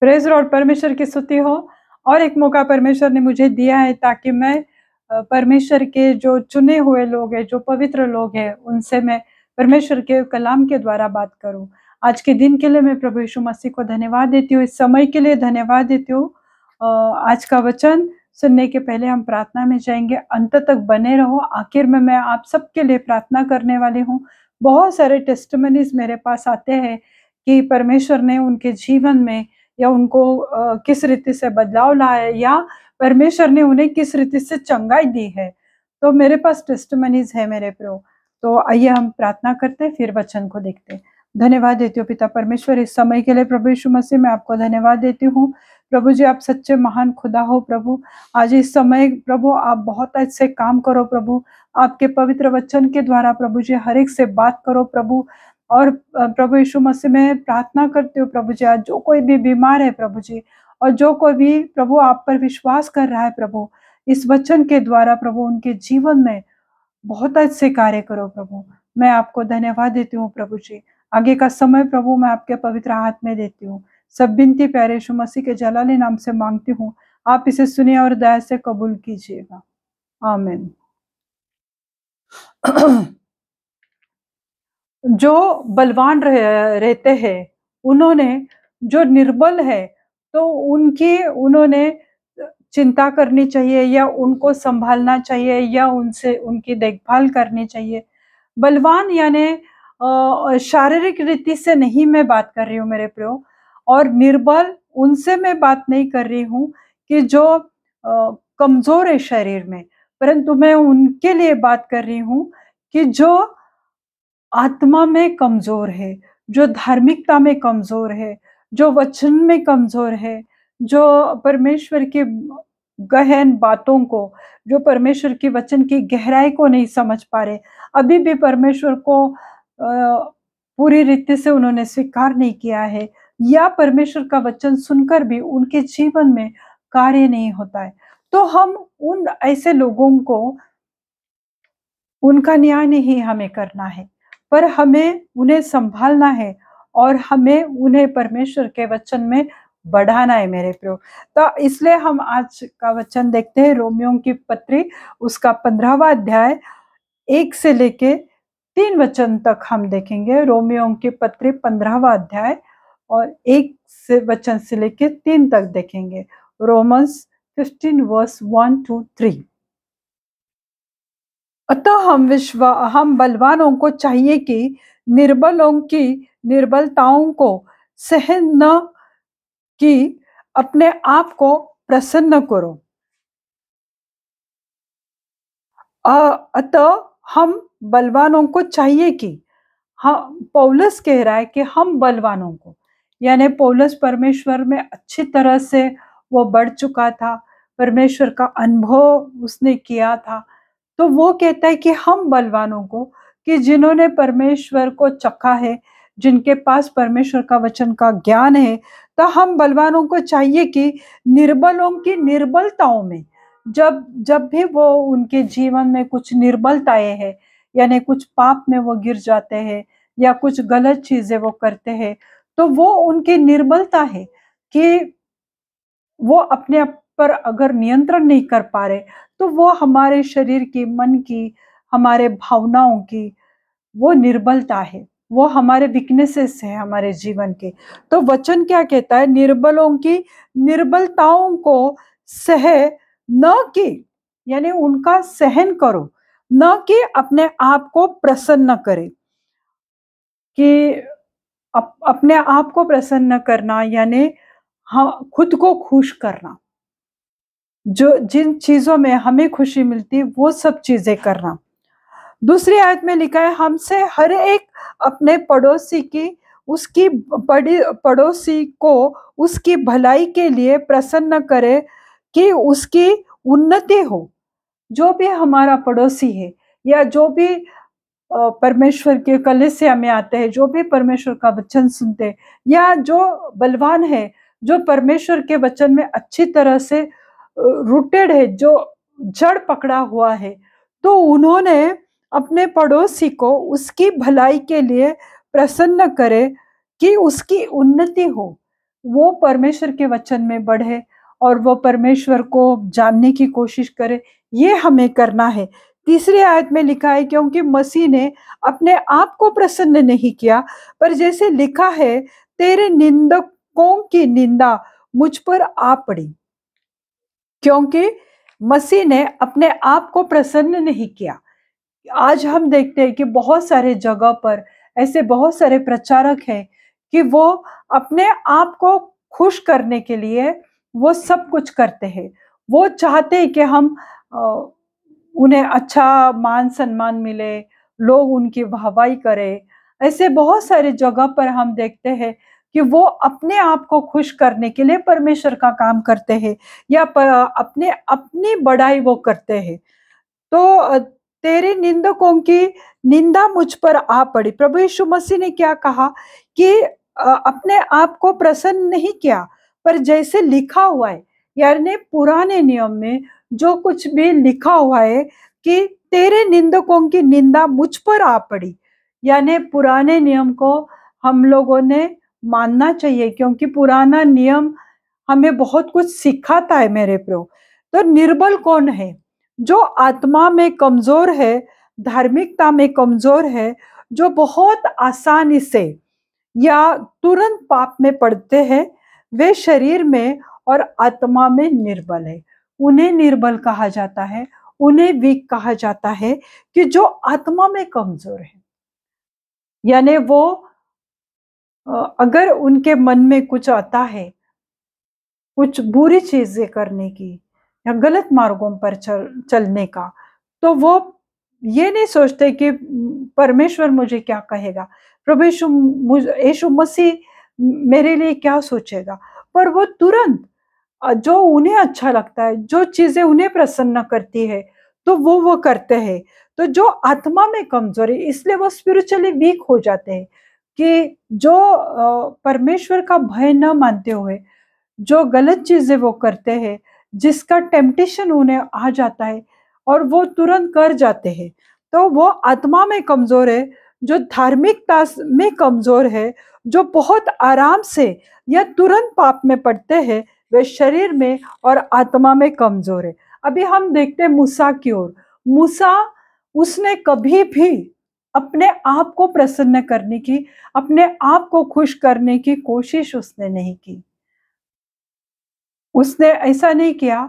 Praise Lord, परमेश्वर की स्तुति हो। और एक मौका परमेश्वर ने मुझे दिया है ताकि मैं परमेश्वर के जो चुने हुए लोग हैं, जो पवित्र लोग हैं, उनसे मैं परमेश्वर के कलाम के द्वारा बात करूं। आज के दिन के लिए मैं प्रभु यीशु मसीह को धन्यवाद देती हूँ, इस समय के लिए धन्यवाद देती हूँ। आज का वचन सुनने के पहले हम प्रार्थना में जाएंगे। अंत तक बने रहो। आखिर में मैं आप सबके लिए प्रार्थना करने वाली हूँ। बहुत सारे टेस्टिमनीज मेरे पास आते हैं कि परमेश्वर ने उनके जीवन में या उनको किस रीति से बदलाव लाया है, या परमेश्वर ने उन्हें किस रीति से चंगाई दी है। तो मेरे पास टेस्टिमनीज है मेरे प्रो। तो आइए हम प्रार्थना करते हैं, फिर वचन को देखते हैं। धन्यवाद देती हूँ पिता परमेश्वर इस समय के लिए। प्रभु यीशु मसीह मैं आपको धन्यवाद देती हूँ। प्रभु जी, आप सच्चे महान खुदा हो प्रभु। आज इस समय प्रभु आप बहुत अच्छे काम करो प्रभु। आपके पवित्र वचन के द्वारा प्रभु जी हर एक से बात करो प्रभु। और प्रभु यीशु मसीह में प्रार्थना करती हूँ प्रभु जी, आज जो कोई भी बीमार है प्रभु जी, और जो कोई भी प्रभु आप पर विश्वास कर रहा है प्रभु, इस वचन के द्वारा प्रभु उनके जीवन में बहुत अच्छे कार्य करो प्रभु। मैं आपको धन्यवाद देती हूँ प्रभु जी। आगे का समय प्रभु मैं आपके पवित्र हाथ में देती हूँ। सब विनती प्यारे यीशु मसीह के जलाली नाम से मांगती हूँ। आप इसे सुनिए और दया से कबूल कीजिएगा। आमीन। जो बलवान रहते हैं, उन्होंने जो निर्बल है तो उन्होंने चिंता करनी चाहिए, या उनको संभालना चाहिए, या उनसे उनकी देखभाल करनी चाहिए। बलवान यानी शारीरिक रीति से नहीं मैं बात कर रही हूँ मेरे प्रियो, और निर्बल उनसे मैं बात नहीं कर रही हूँ कि जो कमजोर है शरीर में, परंतु मैं उनके लिए बात कर रही हूँ कि जो आत्मा में कमजोर है, जो धार्मिकता में कमजोर है, जो वचन में कमजोर है, जो परमेश्वर की गहन बातों को, जो परमेश्वर की वचन की गहराई को नहीं समझ पा रहे, अभी भी परमेश्वर को पूरी रीति से उन्होंने स्वीकार नहीं किया है, या परमेश्वर का वचन सुनकर भी उनके जीवन में कार्य नहीं होता है। तो हम उन ऐसे लोगों को, उनका न्याय नहीं हमें करना है, पर हमें उन्हें संभालना है और हमें उन्हें परमेश्वर के वचन में बढ़ाना है मेरे प्रियो। तो इसलिए हम आज का वचन देखते हैं, रोमियों की पत्री उसका 15वां अध्याय 1 से लेके 3 वचन तक हम देखेंगे। रोमियों की पत्री 15वां अध्याय और 1 से वचन से लेके 3 तक देखेंगे। Romans 15 verse 1 to 3। अतः हम बलवानों को चाहिए कि निर्बलों की निर्बलताओं को सहन न कि अपने आप को प्रसन्न करो। अतः हम बलवानों को चाहिए कि, हाँ, पौलुस कह रहा है कि हम बलवानों को, यानी पौलुस परमेश्वर में अच्छी तरह से वो बढ़ चुका था, परमेश्वर का अनुभव उसने किया था। तो वो कहता है कि हम बलवानों को, कि जिन्होंने परमेश्वर को चखा है, जिनके पास परमेश्वर का वचन का ज्ञान है, तो हम बलवानों को चाहिए कि निर्बलों की निर्बलताओं में, जब भी वो उनके जीवन में कुछ निर्बलताएं हैं, यानी कुछ पाप में वो गिर जाते हैं या कुछ गलत चीजें वो करते हैं, तो वो उनकी निर्बलता है कि वो अपने आप पर अगर नियंत्रण नहीं कर पा रहे, तो वो हमारे शरीर की, मन की, हमारे भावनाओं की वो निर्बलता है, वो हमारे वीकनेसेस है हमारे जीवन के। तो वचन क्या कहता है? निर्बलों की निर्बलताओं को सह न कि, यानी उनका सहन करो, न कि अपने आप को प्रसन्न करे। कि अपने आप को प्रसन्न करना यानी हाँ, खुद को खुश करना, जो जिन चीजों में हमें खुशी मिलती वो सब चीजें करना। दूसरी आयत में लिखा है, हमसे हर एक अपने पड़ोसी की, उसकी बड़ी पड़ोसी को उसकी भलाई के लिए प्रसन्न करे कि उसकी उन्नति हो। जो भी हमारा पड़ोसी है, या जो भी परमेश्वर के कलीसिया में आते हैं, जो भी परमेश्वर का वचन सुनते हैं, या जो बलवान है, जो परमेश्वर के वचन में अच्छी तरह से रूटेड है, जो जड़ पकड़ा हुआ है, तो उन्होंने अपने पड़ोसी को उसकी भलाई के लिए प्रसन्न करे कि उसकी उन्नति हो। वो परमेश्वर के वचन में बढ़े और वो परमेश्वर को जानने की कोशिश करे, ये हमें करना है। तीसरी आयत में लिखा है, क्योंकि मसीह ने अपने आप को प्रसन्न नहीं किया, पर जैसे लिखा है, तेरे निंदकों की निंदा मुझ पर आ पड़ी। क्योंकि मसीह ने अपने आप को प्रसन्न नहीं किया। आज हम देखते हैं कि बहुत सारे जगह पर ऐसे बहुत सारे प्रचारक हैं कि वो अपने आप को खुश करने के लिए वो सब कुछ करते हैं। वो चाहते हैं कि हम उन्हें अच्छा मान सम्मान मिले, लोग उनकी वाहवाही करें। ऐसे बहुत सारे जगह पर हम देखते हैं कि वो अपने आप को खुश करने के लिए परमेश्वर का काम करते हैं या अपने अपनी बड़ाई वो करते हैं। तो तेरे निंदकों की निंदा मुझ पर आ पड़ी। प्रभु यीशु मसीह ने क्या कहा कि अपने आप को प्रसन्न नहीं किया, पर जैसे लिखा हुआ है, यानी पुराने नियम में जो कुछ भी लिखा हुआ है कि तेरे निंदकों की निंदा मुझ पर आ पड़ी, यानी पुराने नियम को हम लोगों ने मानना चाहिए, क्योंकि पुराना नियम हमें बहुत कुछ सिखाता है मेरे प्रियो। तो निर्बल कौन है? जो आत्मा में कमजोर है, धार्मिकता में कमजोर है, जो बहुत आसानी से या तुरंत पाप में पड़ते हैं, वे शरीर में और आत्मा में निर्बल है। उन्हें निर्बल कहा जाता है, उन्हें वीक कहा जाता है, कि जो आत्मा में कमजोर है। यानी वो अगर उनके मन में कुछ आता है, कुछ बुरी चीजें करने की या गलत मार्गों पर चलने का, तो वो ये नहीं सोचते कि परमेश्वर मुझे क्या कहेगा, प्रभु यीशु मसीह मेरे लिए क्या सोचेगा, पर वो तुरंत जो उन्हें अच्छा लगता है, जो चीजें उन्हें प्रसन्न करती है, तो वो करते हैं। तो जो आत्मा में कमजोर है, इसलिए वो स्पिरिचुअली वीक हो जाते हैं, कि जो परमेश्वर का भय न मानते हुए जो गलत चीजें वो करते हैं, जिसका टेम्पटेशन उन्हें आ जाता है और वो तुरंत कर जाते हैं, तो वो आत्मा में कमजोर है। जो धार्मिकता में कमजोर है, जो बहुत आराम से या तुरंत पाप में पड़ते हैं, वे शरीर में और आत्मा में कमजोर है। अभी हम देखते हैं मूसा की ओर। मूसा, उसने कभी भी अपने आप को प्रसन्न करने की, अपने आप को खुश करने की कोशिश उसने नहीं की। उसने ऐसा नहीं किया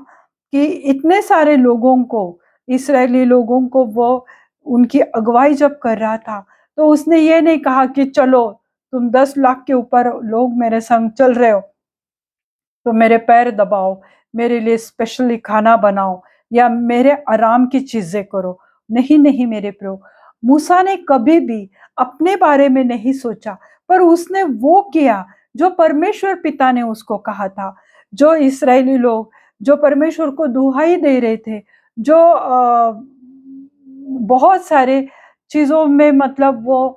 कि इतने सारे लोगों को, इस्राएली लोगों को, वो उनकी अगुवाई जब कर रहा था, तो उसने ये नहीं कहा कि चलो तुम 10 लाख के ऊपर लोग मेरे संग चल रहे हो, तो मेरे पैर दबाओ, मेरे लिए स्पेशली खाना बनाओ या मेरे आराम की चीजें करो। नहीं नहीं मेरे प्रियो, मूसा ने कभी भी अपने बारे में नहीं सोचा, पर उसने वो किया जो परमेश्वर पिता ने उसको कहा था। जो इस्राएली लोग जो परमेश्वर को दुहाई दे रहे थे, जो बहुत सारे चीजों में मतलब वो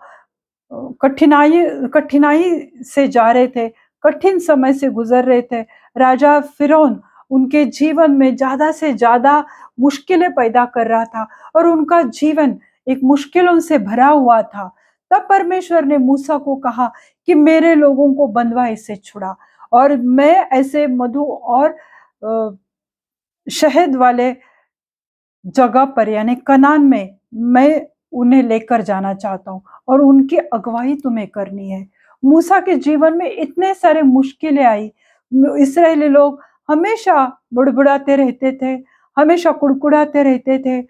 कठिनाई कठिनाई से जा रहे थे, कठिन समय से गुजर रहे थे। राजा फिरौन उनके जीवन में ज्यादा से ज्यादा मुश्किलें पैदा कर रहा था और उनका जीवन एक मुश्किलों से भरा हुआ था। तब परमेश्वर ने मूसा को कहा कि मेरे लोगों को बंधुआई से छुड़ा, और मैं ऐसे मधु और शहद वाले जगह पर यानी कनान में मैं उन्हें लेकर जाना चाहता हूँ और उनकी अगुवाई तुम्हें करनी है। मूसा के जीवन में इतने सारे मुश्किलें आई। इस्राएली लोग हमेशा बुड़बुड़ाते रहते थे, हमेशा कुड़कुड़ाते रहते थे।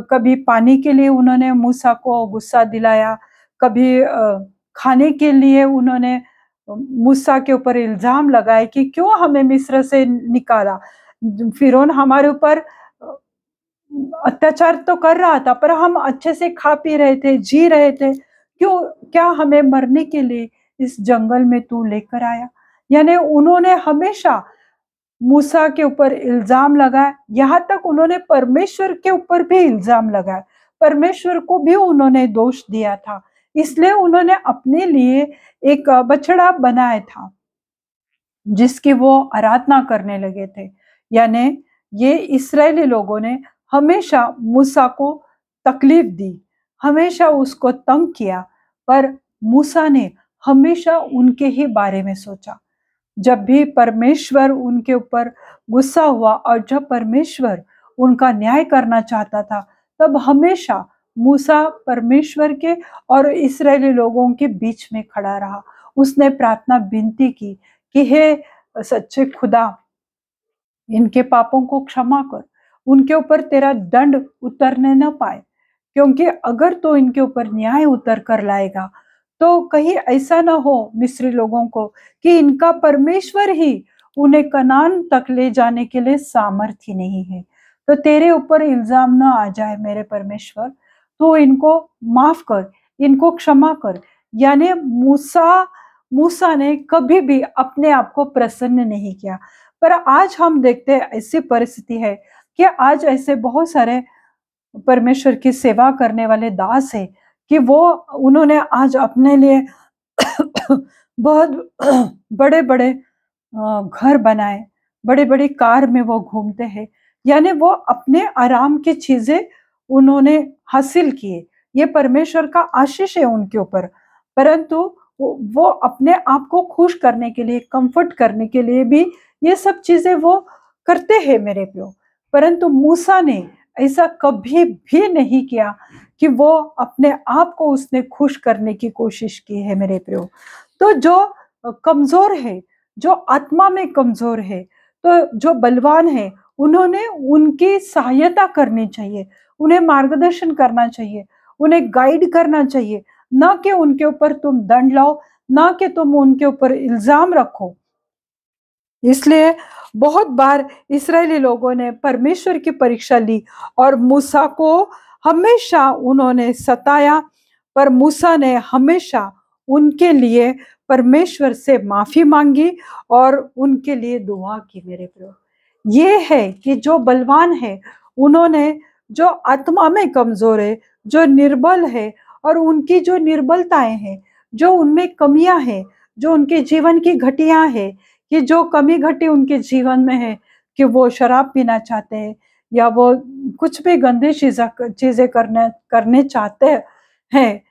कभी पानी के लिए उन्होंने मूसा को गुस्सा दिलाया, कभी खाने के लिए उन्होंने मूसा के ऊपर इल्जाम लगाए कि क्यों हमें मिस्र से निकाला, फिरौन हमारे ऊपर अत्याचार तो कर रहा था, पर हम अच्छे से खा पी रहे थे, जी रहे थे, क्यों, क्या हमें मरने के लिए इस जंगल में तू लेकर आया। यानी उन्होंने हमेशा मूसा के ऊपर इल्जाम लगाया, यहाँ तक उन्होंने परमेश्वर के ऊपर भी इल्जाम लगाया, परमेश्वर को भी उन्होंने दोष दिया था। इसलिए उन्होंने अपने लिए एक बछड़ा बनाया था जिसकी वो आराधना करने लगे थे। यानी ये इस्राएली लोगों ने हमेशा मूसा को तकलीफ दी, हमेशा उसको तंग किया, पर मूसा ने हमेशा उनके ही बारे में सोचा। जब भी परमेश्वर उनके ऊपर गुस्सा हुआ और जब परमेश्वर उनका न्याय करना चाहता था, तब हमेशा मूसा परमेश्वर के और इस्राएली लोगों के बीच में खड़ा रहा। उसने प्रार्थना विनती की कि हे सच्चे खुदा, इनके पापों को क्षमा कर, उनके ऊपर तेरा दंड उतरने न पाए, क्योंकि अगर तो इनके ऊपर न्याय उतर कर लाएगा तो कहीं ऐसा ना हो मिस्री लोगों को कि इनका परमेश्वर ही उन्हें कनान तक ले जाने के लिए सामर्थ्य नहीं है। तो तेरे ऊपर इल्जाम ना आ जाए मेरे परमेश्वर, तो इनको माफ कर, इनको क्षमा कर। यानी मूसा ने कभी भी अपने आप को प्रसन्न नहीं किया। पर आज हम देखते हैं ऐसी परिस्थिति है कि आज ऐसे बहुत सारे परमेश्वर की सेवा करने वाले दास है कि वो उन्होंने आज अपने लिए बहुत बड़े बड़े घर बनाए, बड़े बड़ी कार में वो घूमते हैं। यानी वो अपने आराम की चीजें उन्होंने हासिल किए, ये परमेश्वर का आशीष है उनके ऊपर। परंतु वो अपने आप को खुश करने के लिए, कंफर्ट करने के लिए भी ये सब चीजें वो करते हैं मेरे प्यो। परंतु मूसा ने ऐसा कभी भी नहीं किया कि वो अपने आप को उसने खुश करने की कोशिश की है मेरे प्यो। तो जो कमजोर है, जो आत्मा में कमजोर है, तो जो बलवान है, उन्होंने उनकी सहायता करनी चाहिए, उन्हें मार्गदर्शन करना चाहिए, उन्हें गाइड करना चाहिए, ना कि उनके ऊपर तुम दंड लाओ, ना कि तुम उनके ऊपर इल्जाम रखो। इसलिए बहुत बार इस्राएली लोगों ने परमेश्वर की परीक्षा ली और मूसा को हमेशा उन्होंने सताया, पर मूसा ने हमेशा उनके लिए परमेश्वर से माफी मांगी और उनके लिए दुआ की मेरे प्रियो। ये है कि जो बलवान है, उन्होंने जो आत्मा में कमजोर है, जो निर्बल है, और उनकी जो निर्बलताएं हैं, जो उनमें कमियां हैं, जो उनके जीवन की घटियां हैं, कि जो कमी घटी उनके जीवन में है कि वो शराब पीना चाहते हैं या वो कुछ भी गंदी चीजें करने चाहते हैं,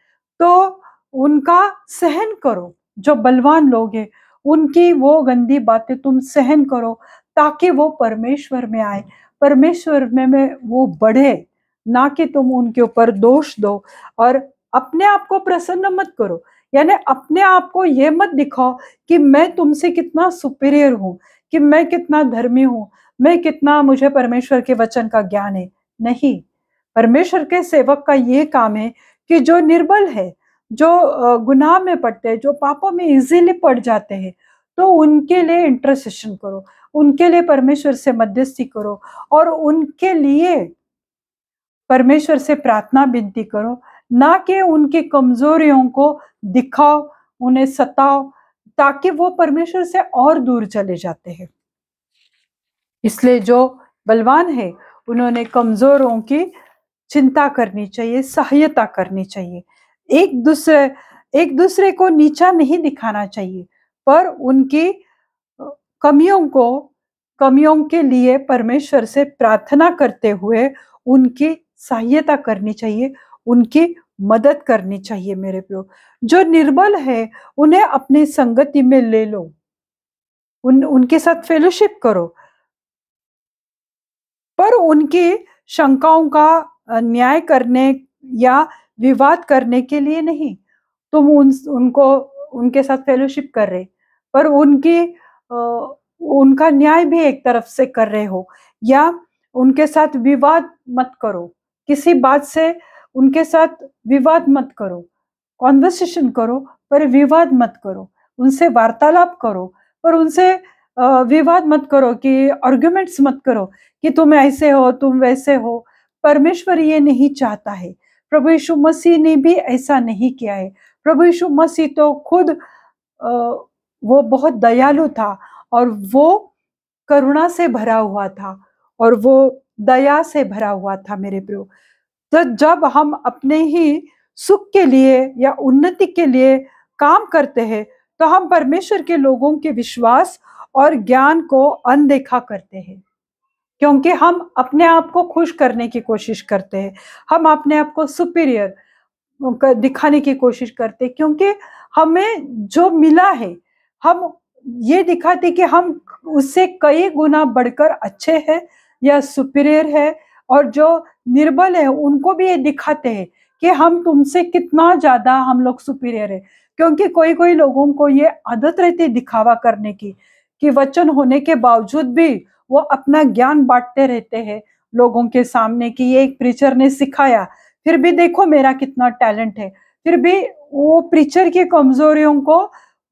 तो उनका सहन करो। जो बलवान लोग हैं उनकी वो गंदी बातें तुम सहन करो, ताकि वो परमेश्वर में आए, परमेश्वर में वो बढ़े, ना कि तुम उनके ऊपर दोष दो। और अपने आप को प्रसन्न मत करो, यानी अपने आप को ये मत दिखाओ कि मैं तुमसे कितना सुपीरियर हूं, कि मैं कितना धर्मी हूं, मैं कितना, मुझे परमेश्वर के वचन का ज्ञान है। नहीं, परमेश्वर के सेवक का ये काम है कि जो निर्बल है, जो गुनाह में पड़ते हैं, जो पापों में इजीली पड़ जाते हैं, तो उनके लिए इंटरसेशन करो, उनके लिए परमेश्वर से मध्यस्थी करो और उनके लिए परमेश्वर से प्रार्थना विनती करो, ना कि उनकी कमजोरियों को दिखाओ, उन्हें सताओ, ताकि वो परमेश्वर से और दूर चले जाते हैं। इसलिए जो बलवान है, उन्होंने कमजोरों की चिंता करनी चाहिए, सहायता करनी चाहिए। एक दूसरे को नीचा नहीं दिखाना चाहिए, पर उनकी कमियों के लिए परमेश्वर से प्रार्थना करते हुए उनकी सहायता करनी चाहिए, उनकी मदद करनी चाहिए मेरे प्रियो। जो निर्बल है उन्हें अपनी संगति में ले लो, उनके साथ फेलोशिप करो, पर उनकी शंकाओं का न्याय करने या विवाद करने के लिए नहीं। तुम उनको उनके साथ फेलोशिप कर रहे, पर उनका न्याय भी एक तरफ से कर रहे हो, या उनके साथ विवाद मत करो, किसी बात से उनके साथ विवाद मत करो। कॉन्वर्सेशन करो पर विवाद मत करो, उनसे वार्तालाप करो पर उनसे विवाद मत करो, कि आर्गुमेंट्स मत करो कि तुम ऐसे हो, तुम वैसे हो। परमेश्वर ये नहीं चाहता है, प्रभु यीशु मसीह ने भी ऐसा नहीं किया है। प्रभु यीशु मसीह तो खुद वो बहुत दयालु था और वो करुणा से भरा हुआ था और वो दया से भरा हुआ था मेरे प्रियो। तो जब हम अपने ही सुख के लिए या उन्नति के लिए काम करते हैं, तो हम परमेश्वर के लोगों के विश्वास और ज्ञान को अनदेखा करते हैं, क्योंकि हम अपने आप को खुश करने की कोशिश करते हैं, हम अपने आप को सुपीरियर दिखाने की कोशिश करते हैं, क्योंकि हमें जो मिला है, हम ये दिखाते कि हम उससे कई गुना बढ़कर अच्छे हैं या सुपीरियर है, और जो निर्बल है उनको भी ये दिखाते हैं कि हम तुमसे कितना ज्यादा हम लोग सुपीरियर है। क्योंकि कोई कोई लोगों को ये आदत रहती है दिखावा करने की, कि वचन होने के बावजूद भी वो अपना ज्ञान बांटते रहते हैं लोगों के सामने, कि ये एक प्रीचर ने सिखाया, फिर भी देखो मेरा कितना टैलेंट है। फिर भी वो प्रीचर की कमजोरियों को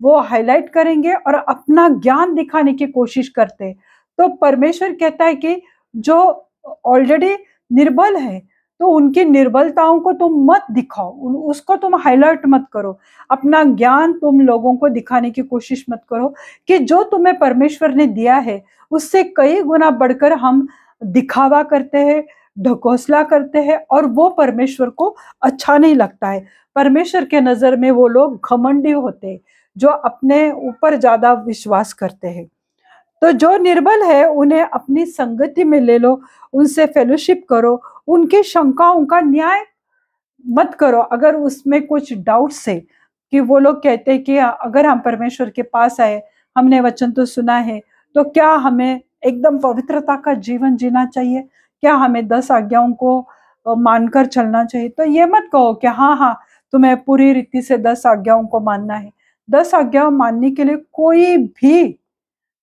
वो हाईलाइट करेंगे और अपना ज्ञान दिखाने की कोशिश करते हैं। तो परमेश्वर कहता है कि जो ऑलरेडी निर्बल है, तो उनकी निर्बलताओं को तुम मत दिखाओ, उसको तुम हाईलाइट मत करो, अपना ज्ञान तुम लोगों को दिखाने की कोशिश मत करो, कि जो तुम्हें परमेश्वर ने दिया है उससे कई गुना बढ़कर हम दिखावा करते हैं, ढकोसला करते हैं, और वो परमेश्वर को अच्छा नहीं लगता है। परमेश्वर के नजर में वो लोग घमंडी होते हैं, जो अपने ऊपर ज्यादा विश्वास करते हैं। तो जो निर्बल है उन्हें अपनी संगति में ले लो, उनसे फेलोशिप करो, उनकी शंकाओं का न्याय मत करो। अगर उसमें कुछ डाउट्स है, कि वो लोग कहते हैं कि अगर हम परमेश्वर के पास आए, हमने वचन तो सुना है, तो क्या हमें एकदम पवित्रता का जीवन जीना चाहिए, क्या हमें 10 आज्ञाओं को मानकर चलना चाहिए? तो ये मत कहो कि हाँ हाँ तुम्हें पूरी रीति से 10 आज्ञाओं को मानना है। 10 आज्ञाओं मानने के लिए कोई भी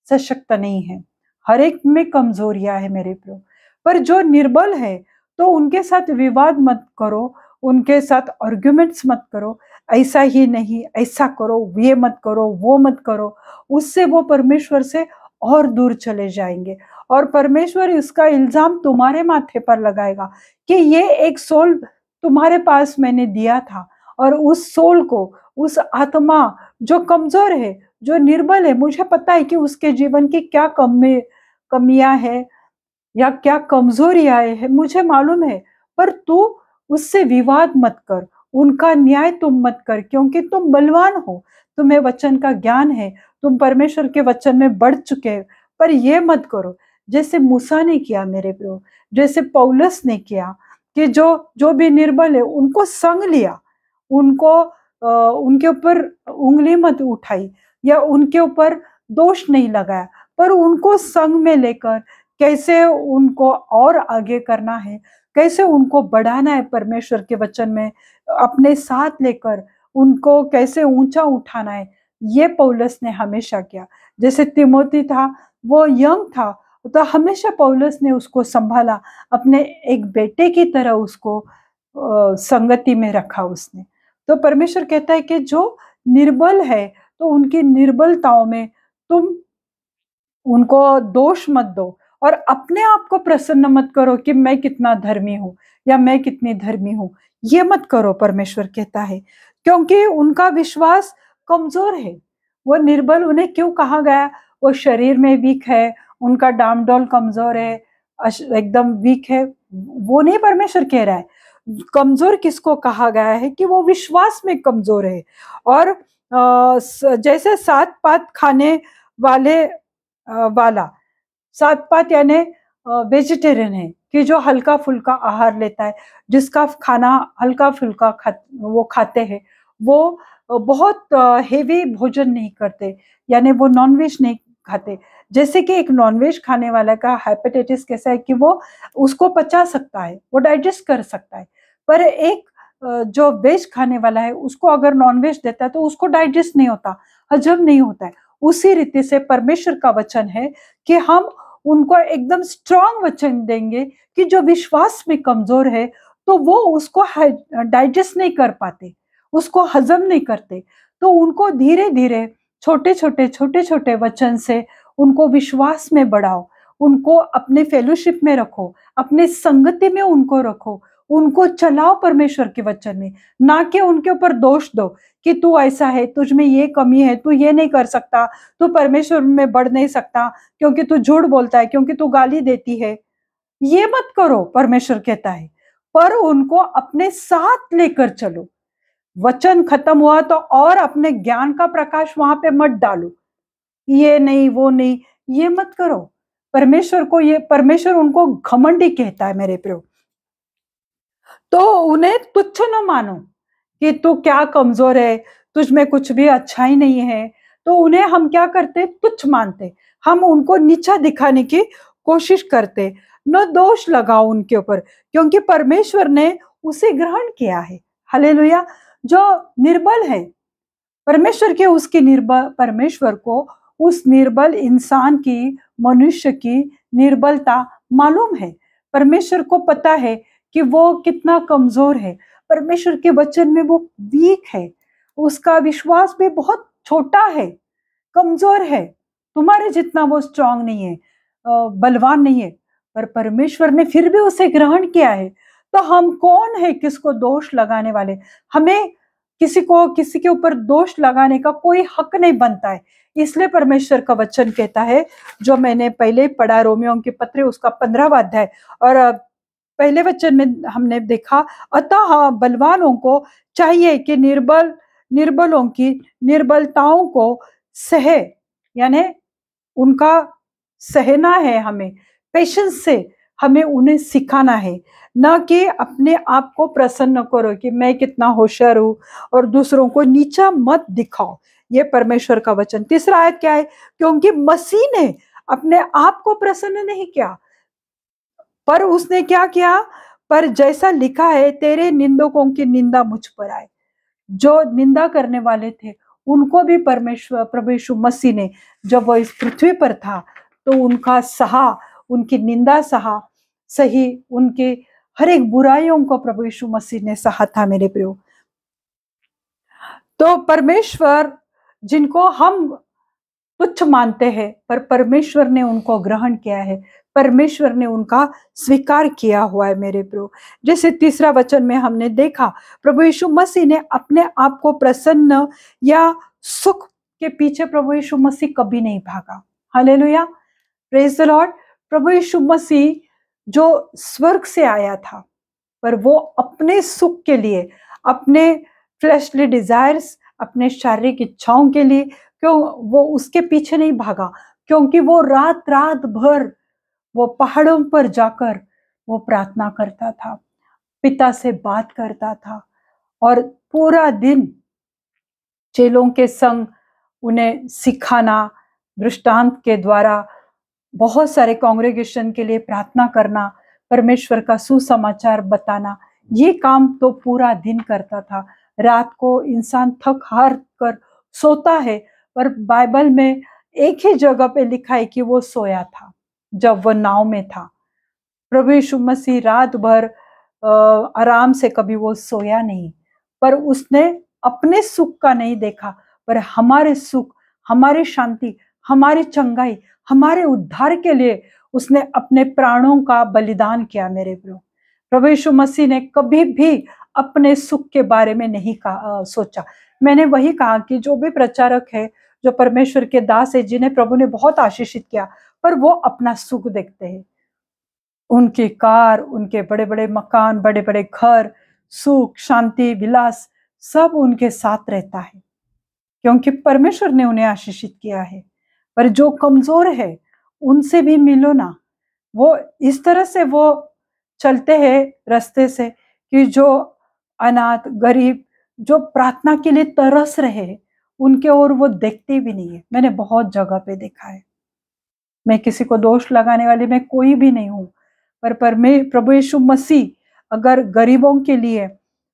सशक्त नहीं है, हर एक में कमजोरियां है मेरे प्रियो। पर जो निर्बल है, तो उनके साथ विवाद मत करो, उनके साथ आर्गुमेंट्स मत करो, ऐसा ही नहीं ऐसा करो, ये मत करो, वो मत करो। उससे वो परमेश्वर से और दूर चले जाएंगे, और परमेश्वर इसका इल्जाम तुम्हारे माथे पर लगाएगा कि ये एक सोल तुम्हारे पास मैंने दिया था, और उस सोल को, उस आत्मा जो कमजोर है, जो निर्बल है, मुझे पता है कि उसके जीवन की क्या कमियां है या क्या कमजोरियां है, मुझे मालूम है। पर तू उससे विवाद मत कर, उनका न्याय तुम मत कर, क्योंकि तुम बलवान हो, तुम्हें वचन का ज्ञान है, तुम परमेश्वर के वचन में बढ़ चुके हो। पर ये मत करो जैसे मूसा ने किया मेरे प्रियो, जैसे पौलुस ने किया, कि जो जो भी निर्बल है उनको संग लिया, उनको उनके ऊपर उंगली मत उठाई, या उनके ऊपर दोष नहीं लगाया, पर उनको संग में लेकर कैसे उनको और आगे करना है, कैसे उनको बढ़ाना है परमेश्वर के वचन में, अपने साथ लेकर उनको कैसे ऊंचा उठाना है, ये पौलुस ने हमेशा किया। जैसे तिमोथी था, वो यंग था, तो हमेशा पौलुस ने उसको संभाला, अपने एक बेटे की तरह उसको संगति में रखा उसने। तो परमेश्वर कहता है कि जो निर्बल है, तो उनकी निर्बलताओं में तुम उनको दोष मत दो, और अपने आप को प्रसन्न मत करो कि मैं कितना धर्मी हूं या मैं कितनी धर्मी हूं। ये मत करो, परमेश्वर कहता है, क्योंकि उनका विश्वास कमजोर है। वो निर्बल उन्हें क्यों कहा गया? वो शरीर में वीक है, उनका डामडोल कमजोर है, एकदम वीक है, वो नहीं परमेश्वर कह रहा है। कमजोर किसको कहा गया है? कि वो विश्वास में कमजोर है। और जैसे 7 पात खाने वाले वाला, 7 पात यानी वेजिटेरियन है, कि जो हल्का फुल्का आहार लेता है, जिसका खाना हल्का फुल्का वो खाते हैं, वो बहुत हेवी भोजन नहीं करते, यानी वो नॉनवेज नहीं खाते। जैसे कि एक नॉनवेज खाने वाला का हेपेटाइटिस कैसा है, कि वो उसको पचा सकता है, वो डाइजेस्ट कर सकता है, पर एक जो वेज खाने वाला है, उसको अगर नॉनवेज देता है तो उसको डाइजेस्ट नहीं होता, हजम नहीं होता है। उसी रीति से परमेश्वर का वचन है कि हम उनको एकदम स्ट्रांग वचन देंगे, कि जो विश्वास में कमजोर है, तो वो उसको डाइजेस्ट नहीं कर पाते, उसको हजम नहीं करते। तो उनको धीरे धीरे छोटे छोटे वचन से उनको विश्वास में बढ़ाओ, उनको अपने फेलोशिप में रखो, अपने संगति में उनको रखो, उनको चलाओ परमेश्वर के वचन में, ना कि उनके ऊपर दोष दो कि तू ऐसा है, तुझ में ये कमी है, तू ये नहीं कर सकता, तू परमेश्वर में बढ़ नहीं सकता, क्योंकि तू झूठ बोलता है, क्योंकि तू गाली देती है। ये मत करो, परमेश्वर कहता है। पर उनको अपने साथ लेकर चलो। वचन खत्म हुआ तो और अपने ज्ञान का प्रकाश वहां पे मत डालो, ये नहीं वो नहीं, ये मत करो। परमेश्वर उनको घमंडी कहता है मेरे प्रियो। तो उन्हें तुच्छ न मानो कि तू क्या कमजोर है, तुझ में कुछ भी अच्छा ही नहीं है, तो उन्हें हम क्या करते, तुच्छ मानते, हम उनको नीचा दिखाने की कोशिश करते, न दोष लगाओ उनके ऊपर, क्योंकि परमेश्वर ने उसे ग्रहण किया है। हालेलुया। जो निर्बल है, परमेश्वर के उसके निर्बल, परमेश्वर को उस निर्बल इंसान की, मनुष्य की निर्बलता मालूम है। परमेश्वर को पता है कि वो कितना कमजोर है। परमेश्वर के वचन में वो वीक है, उसका विश्वास भी बहुत छोटा है, कमजोर है, तुम्हारे जितना वो स्ट्रांग नहीं है, बलवान नहीं है। पर परमेश्वर ने फिर भी उसे ग्रहण किया है। तो हम कौन है किसको दोष लगाने वाले? हमें किसी के ऊपर दोष लगाने का कोई हक नहीं बनता है। इसलिए परमेश्वर का वचन कहता है, जो मैंने पहले पढ़ा, रोमियो के पत्र उसका 15वां अध्याय और पहले वचन में हमने देखा, अतः बलवानों को चाहिए कि निर्बलों की निर्बलताओं को सहे, यानी उनका सहना है, हमें पेशेंस से हमें उन्हें सिखाना है, ना कि अपने आप को प्रसन्न करो कि मैं कितना होशियार हूं और दूसरों को नीचा मत दिखाओ। ये परमेश्वर का वचन। तीसरा आयत क्या है? क्योंकि मसीह ने अपने आप को प्रसन्न नहीं किया, पर उसने क्या किया? पर जैसा लिखा है, तेरे निंदकों की निंदा मुझ पर आए। जो निंदा करने वाले थे उनको भी परमेश्वर, प्रभु यीशु मसीह ने, जब वो इस पृथ्वी पर था, तो उनका सहा, उनकी निंदा सहा, सही, उनके हर एक बुराइयों को प्रभु यीशु मसीह ने सहा था मेरे प्रियो। तो परमेश्वर जिनको हम तुच्छ मानते हैं, पर परमेश्वर ने उनको ग्रहण किया है, परमेश्वर ने उनका स्वीकार किया हुआ है मेरे प्रभु। जैसे तीसरा वचन में हमने देखा, प्रभु यीशु मसीह ने अपने आप को प्रसन्न या सुख के पीछे प्रभु यीशु मसीह कभी नहीं भागा। Hallelujah, praise the Lord. प्रभु यीशु मसीह जो स्वर्ग से आया था, पर वो अपने सुख के लिए, अपने फ्लैशली डिजायर्स, अपने शारीरिक इच्छाओं के लिए, क्यों वो उसके पीछे नहीं भागा? क्योंकि वो रात रात भर वो पहाड़ों पर जाकर वो प्रार्थना करता था, पिता से बात करता था, और पूरा दिन चेलों के संग उन्हें सिखाना, दृष्टांत के द्वारा बहुत सारे कांग्रेगेशन के लिए प्रार्थना करना, परमेश्वर का सुसमाचार बताना, ये काम तो पूरा दिन करता था। रात को इंसान थक हार कर सोता है, पर बाइबल में एक ही जगह पे लिखा है कि वो सोया था जब वो नाव में था। प्रभु यीशु मसीह रात भर आराम से कभी वो सोया नहीं, पर उसने अपने सुख का नहीं देखा, पर हमारे सुख, हमारी शांति, हमारी चंगाई, हमारे उद्धार के लिए उसने अपने प्राणों का बलिदान किया मेरे प्रभु। प्रभु यीशु मसीह ने कभी भी अपने सुख के बारे में नहीं सोचा। मैंने वही कहा कि जो भी प्रचारक है, जो परमेश्वर के दास है, जिन्हें प्रभु ने बहुत आशीषित किया, पर वो अपना सुख देखते हैं। उनकी कार, उनके बड़े बड़े मकान, बड़े बड़े घर, सुख, शांति, विलास, सब उनके साथ रहता है, क्योंकि परमेश्वर ने उन्हें आशीषित किया है। पर जो कमजोर है उनसे भी मिलो ना। वो इस तरह से वो चलते हैं रास्ते से कि जो अनाथ, गरीब, जो प्रार्थना के लिए तरस रहे, उनके ओर वो देखते भी नहीं है। मैंने बहुत जगह पे देखा है। मैं किसी को दोष लगाने वाली मैं कोई भी नहीं हूं, पर मैं, प्रभु यीशु मसीह अगर गरीबों के लिए,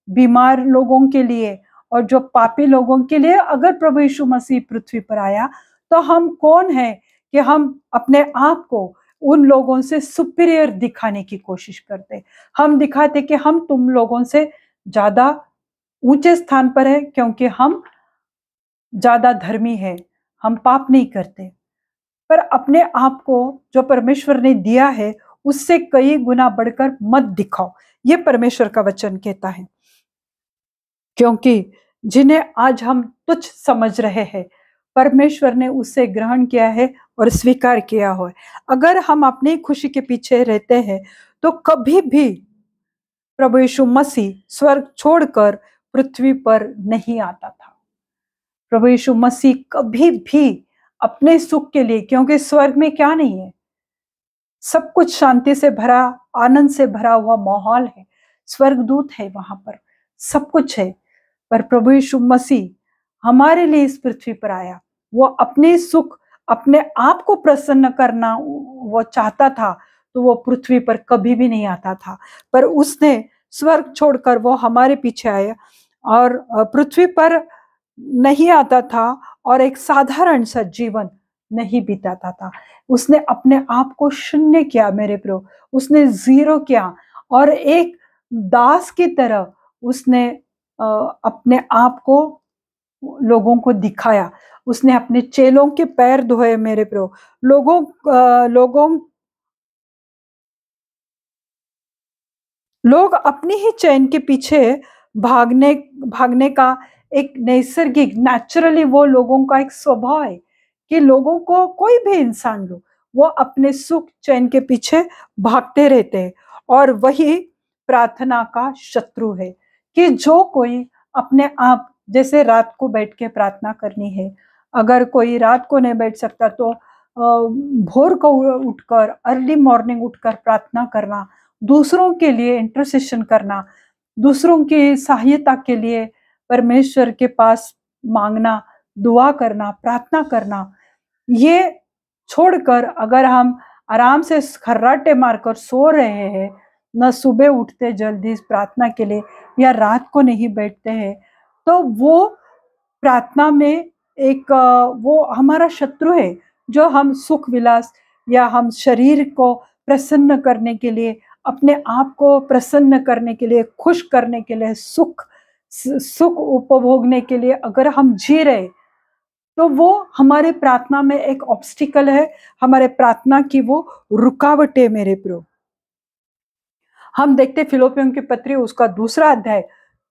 बीमार लोगों के लिए और जो पापी लोगों के लिए अगर प्रभु यीशु मसीह पृथ्वी पर आया, तो हम कौन है कि हम अपने आप को उन लोगों से सुपीरियर दिखाने की कोशिश करते? हम दिखाते कि हम तुम लोगों से ज्यादा ऊंचे स्थान पर है, क्योंकि हम ज्यादा धर्मी है, हम पाप नहीं करते। पर अपने आप को जो परमेश्वर ने दिया है उससे कई गुना बढ़कर मत दिखाओ, ये परमेश्वर का वचन कहता है। क्योंकि जिन्हें आज हम तुच्छ समझ रहे हैं, परमेश्वर ने उसे ग्रहण किया है और स्वीकार किया हो। अगर हम अपनी खुशी के पीछे रहते हैं, तो कभी भी प्रभु यीशु मसीह स्वर्ग छोड़कर पृथ्वी पर नहीं आता था। प्रभु यीशु मसीह कभी भी अपने सुख के लिए, क्योंकि स्वर्ग में क्या नहीं है, सब कुछ शांति से भरा, आनंद से भरा हुआ माहौल है, स्वर्गदूत है वहां पर, सब कुछ है। पर प्रभु यीशु मसीह हमारे लिए इस पृथ्वी पर आया, वो अपने सुख, अपने आप को प्रसन्न करना वो चाहता था, तो वो पृथ्वी पर कभी भी नहीं आता था। पर उसने स्वर्ग छोड़कर वो हमारे पीछे आया और पृथ्वी पर नहीं आता था और एक साधारण सा जीवन नहीं बिताता था। उसने अपने आप को शून्य किया मेरे प्रियो, उसने ज़ीरो किया और एक दास की तरह उसने अपने आप को लोगों को दिखाया। उसने अपने चेलों के पैर धोए मेरे प्रियो। लोगों लोगों लोग अपनी ही चैन के पीछे भागने भागने का एक नैसर्गिक नेचुरली वो लोगों का एक स्वभाव है कि लोगों को कोई भी इंसान लो वो अपने सुख चैन के पीछे भागते रहते हैं और वही प्रार्थना का शत्रु है कि जो कोई अपने आप जैसे रात को बैठ के प्रार्थना करनी है, अगर कोई रात को नहीं बैठ सकता तो भोर को उठकर अर्ली मॉर्निंग उठकर प्रार्थना करना, दूसरों के लिए इंटरसेशन करना, दूसरों की सहायता के लिए परमेश्वर के पास मांगना, दुआ करना, प्रार्थना करना, ये छोड़कर अगर हम आराम से खर्राटे मारकर सो रहे हैं, न सुबह उठते जल्दी प्रार्थना के लिए या रात को नहीं बैठते हैं, तो वो प्रार्थना में एक वो हमारा शत्रु है, जो हम सुख विलास या हम शरीर को प्रसन्न करने के लिए, अपने आप को प्रसन्न करने के लिए, खुश करने के लिए, सुख उपभोगने के लिए अगर हम जी रहे, तो वो हमारे प्रार्थना में एक ऑब्स्टिकल है, हमारे प्रार्थना की वो रुकावट है मेरे प्रियो। हम देखते फिलिपियों की पत्री उसका 2 अध्याय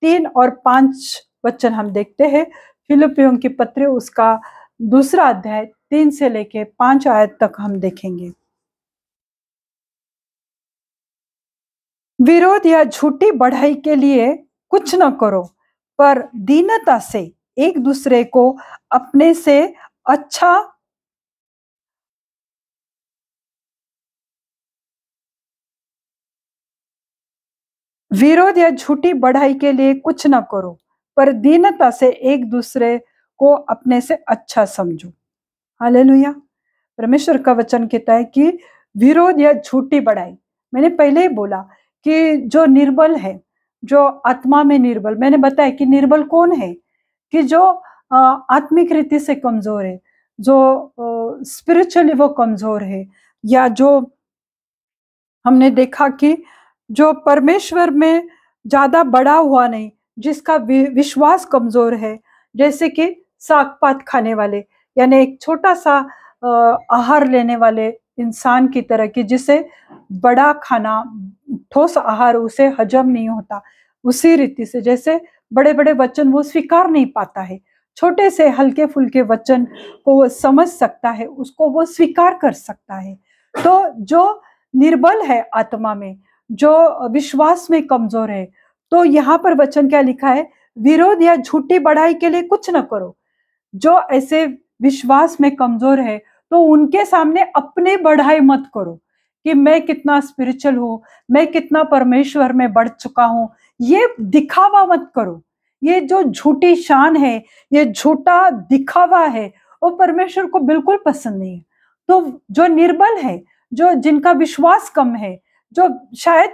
3 और 5 वचन हम देखते हैं। फिलिपियों की पत्री उसका 2 अध्याय 3 से लेके 5 आयत तक हम देखेंगे। विरोध या झूठी बढ़ाई के लिए कुछ न करो, पर दीनता से एक दूसरे को अपने से अच्छा विरोध या झूठी बढ़ाई के लिए कुछ न करो, पर दीनता से एक दूसरे को अपने से अच्छा समझो। हालेलुया। परमेश्वर का वचन कहता है कि विरोध या झूठी बढ़ाई, मैंने पहले ही बोला कि जो निर्बल है, जो आत्मा में निर्बल, मैंने बताया कि निर्बल कौन है, कि जो आत्मिक रीति से कमजोर है, जो स्पिरिचुअली वो कमजोर है, या जो हमने देखा कि जो परमेश्वर में ज्यादा बड़ा हुआ नहीं, जिसका विश्वास कमजोर है, जैसे कि साग पात खाने वाले, यानी एक छोटा सा आहार लेने वाले इंसान की तरह की, जिसे बड़ा खाना ठोस आहार उसे हजम नहीं होता, उसी रीति से जैसे बड़े बड़े वचन वो स्वीकार नहीं पाता है, छोटे से हल्के फुल्के वचन को वो समझ सकता है, उसको वो स्वीकार कर सकता है। तो जो निर्बल है आत्मा में, जो विश्वास में कमजोर है, तो यहाँ पर वचन क्या लिखा है, विरोध या झूठी बढ़ाई के लिए कुछ न करो। जो ऐसे विश्वास में कमजोर है, तो उनके सामने अपने बढ़ाई मत करो कि मैं कितना स्पिरिचुअल हूं, मैं कितना परमेश्वर में बढ़ चुका हूं, ये दिखावा मत करो। ये जो झूठी शान है, ये झूठा दिखावा है, वो परमेश्वर को बिल्कुल पसंद नहीं है। तो जो निर्बल है, जो जिनका विश्वास कम है, जो शायद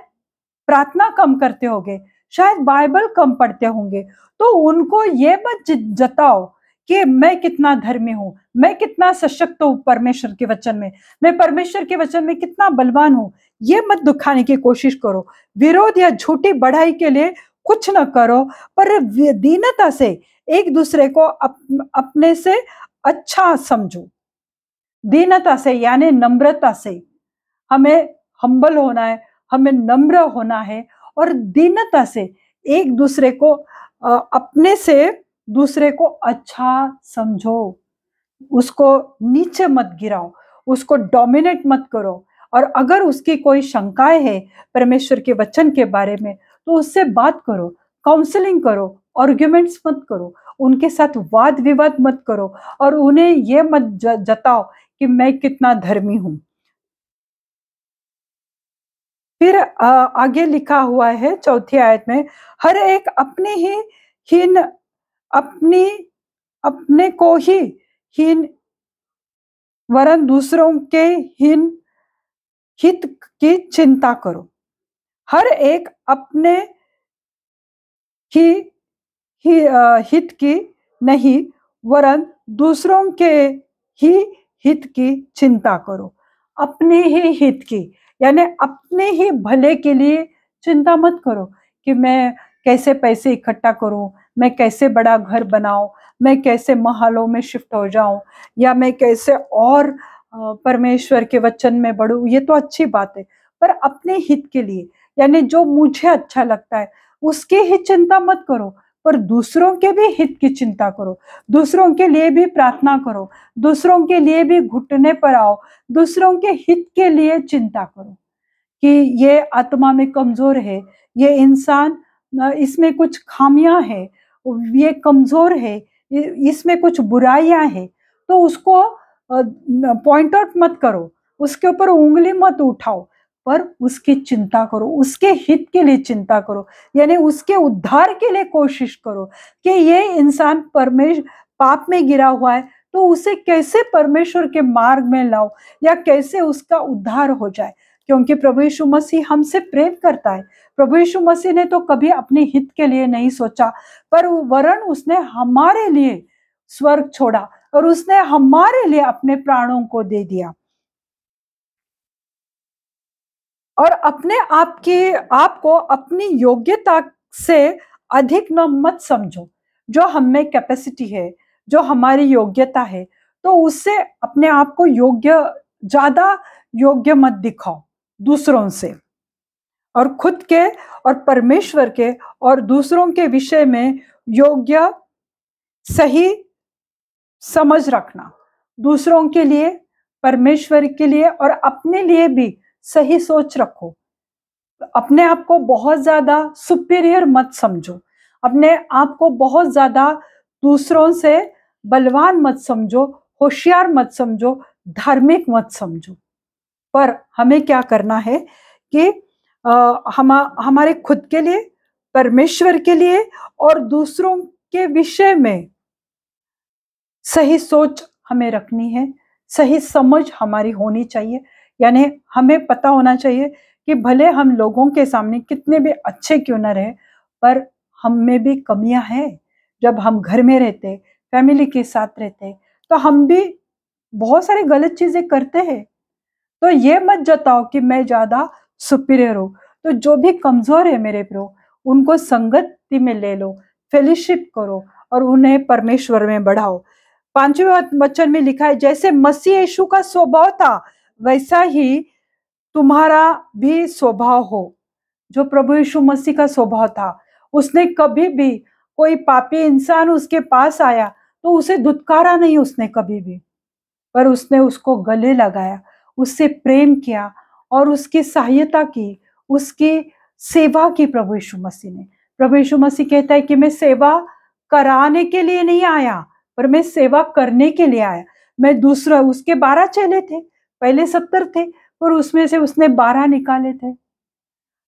प्रार्थना कम करते होंगे, शायद बाइबल कम पढ़ते होंगे, तो उनको ये मत जताओ कि मैं कितना धर्मी हूं, मैं कितना सशक्त हूं परमेश्वर के वचन में, मैं परमेश्वर के वचन में कितना बलवान हूं, ये मत दिखाने की कोशिश करो। विरोध या झूठी बढ़ाई के लिए कुछ न करो, पर दीनता से एक दूसरे को अपने से अच्छा समझो। दीनता से यानी नम्रता से, हमें हम्बल होना है, हमें नम्र होना है और दीनता से एक दूसरे को अपने से दूसरे को अच्छा समझो, उसको नीचे मत गिराओ, उसको डोमिनेट मत करो। और अगर उसकी कोई शंकाएं है परमेश्वर के वचन के बारे में, तो उससे बात करो, काउंसलिंग करो, आर्ग्यूमेंट्स मत करो, उनके साथ वाद विवाद मत करो और उन्हें ये मत जताओ कि मैं कितना धर्मी हूं। फिर आगे लिखा हुआ है 4थी आयत में, हर एक अपने ही हीन अपनी अपने को ही हीन वरन दूसरों के हित की चिंता करो। हर एक अपने ही, हित की नहीं वरन दूसरों के ही हित की चिंता करो। अपने ही हित की, यानी अपने ही भले के लिए चिंता मत करो कि मैं कैसे पैसे इकट्ठा करूं, मैं कैसे बड़ा घर बनाऊं, मैं कैसे महलों में शिफ्ट हो जाऊं, या मैं कैसे और परमेश्वर के वचन में बढ़ूं। ये तो अच्छी बात है, पर अपने हित के लिए, यानी जो मुझे अच्छा लगता है उसकी ही चिंता मत करो, पर दूसरों के भी हित की चिंता करो। दूसरों के लिए भी प्रार्थना करो, दूसरों के लिए भी घुटने पर आओ, दूसरों के हित के लिए चिंता करो कि ये आत्मा में कमजोर है, ये इंसान इसमें कुछ खामियां है, ये कमजोर है, इसमें कुछ बुराइयां है, तो उसको पॉइंट आउट मत करो, उसके ऊपर उंगली मत उठाओ, पर उसकी चिंता करो, उसके हित के लिए चिंता करो, यानी उसके उद्धार के लिए कोशिश करो कि ये इंसान पाप में गिरा हुआ है, तो उसे कैसे परमेश्वर के मार्ग में लाओ, या कैसे उसका उद्धार हो जाए। क्योंकि प्रभु यीशु मसीह हमसे प्रेम करता है। प्रभु यीशु मसीह ने तो कभी अपने हित के लिए नहीं सोचा, पर वरन उसने हमारे लिए स्वर्ग छोड़ा और उसने हमारे लिए अपने प्राणों को दे दिया। और अपने आपको अपनी योग्यता से अधिक न मत समझो। जो हम में कैपेसिटी है, जो हमारी योग्यता है, तो उससे अपने आप को ज्यादा योग्य मत दिखाओ दूसरों से, और खुद के और परमेश्वर के और दूसरों के विषय में योग्य सही समझ रखना। दूसरों के लिए, परमेश्वर के लिए और अपने लिए भी सही सोच रखो। अपने आप को बहुत ज्यादा सुपीरियर मत समझो, अपने आप को बहुत ज्यादा दूसरों से बलवान मत समझो, होशियार मत समझो, धार्मिक मत समझो। पर हमें क्या करना है कि हमारे खुद के लिए, परमेश्वर के लिए और दूसरों के विषय में सही सोच हमें रखनी है, सही समझ हमारी होनी चाहिए। यानी हमें पता होना चाहिए कि भले हम लोगों के सामने कितने भी अच्छे क्यों ना रहे, पर हम में भी कमियां हैं। जब हम घर में रहते, फैमिली के साथ रहते, तो हम भी बहुत सारी गलत चीजें करते हैं। तो ये मत जताओ कि मैं ज्यादा सुपीरियर हूं। तो जो भी कमजोर है मेरे प्रो, उनको संगति में ले लो, फेलोशिप करो और उन्हें परमेश्वर में बढ़ाओ। 5वें वचन में लिखा है, जैसे मसीह यीशु का स्वभाव था वैसा ही तुम्हारा भी स्वभाव हो। जो प्रभु यीशु मसीह का स्वभाव था, उसने कभी भी, कोई पापी इंसान उसके पास आया तो उसे धुतकारा नहीं उसने कभी भी, पर उसने उसको गले लगाया, उससे प्रेम किया और उसकी सहायता की, उसकी सेवा की। प्रभु यीशु मसीह ने, प्रभु यीशु मसीह कहता है कि मैं सेवा कराने के लिए नहीं आया, पर मैं सेवा करने के लिए आया। मैं दूसरा, उसके 12 चेले थे, पहले 70 थे, पर उसमें से उसने 12 निकाले थे।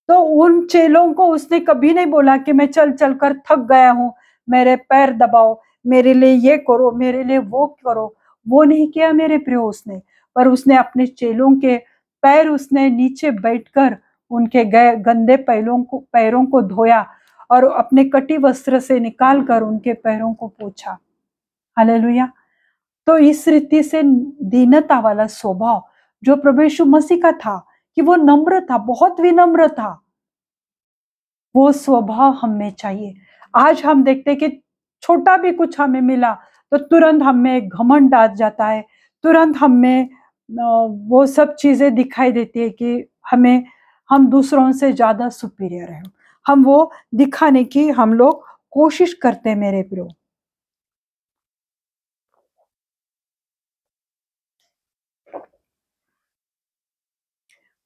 तो उन चेलों को उसने कभी नहीं बोला कि मैं चल चल कर थक गया हूं, मेरे पैर दबाओ, मेरे लिए ये करो, मेरे लिए वो करो। वो नहीं किया मेरे प्रियो उसने, पर उसने अपने चेलों के पैर उसने नीचे बैठकर उनके गंदे पैरों को धोया और अपने कटी वस्त्र से निकाल कर उनके पैरों को पोंछा। हालेलुया। तो इस रीति से दीनता वाला स्वभाव जो प्रभु यीशु मसीह का था, कि वो नम्र था, बहुत विनम्र था, वो स्वभाव हमें चाहिए। आज हम देखते कि छोटा भी कुछ हमें मिला तो तुरंत हमें घमंड आ जाता है, तुरंत हमें वो सब चीजें दिखाई देती है कि हम दूसरों से ज्यादा सुपीरियर हैं। हम वो दिखाने की हम लोग कोशिश करते हैं मेरे प्रियो।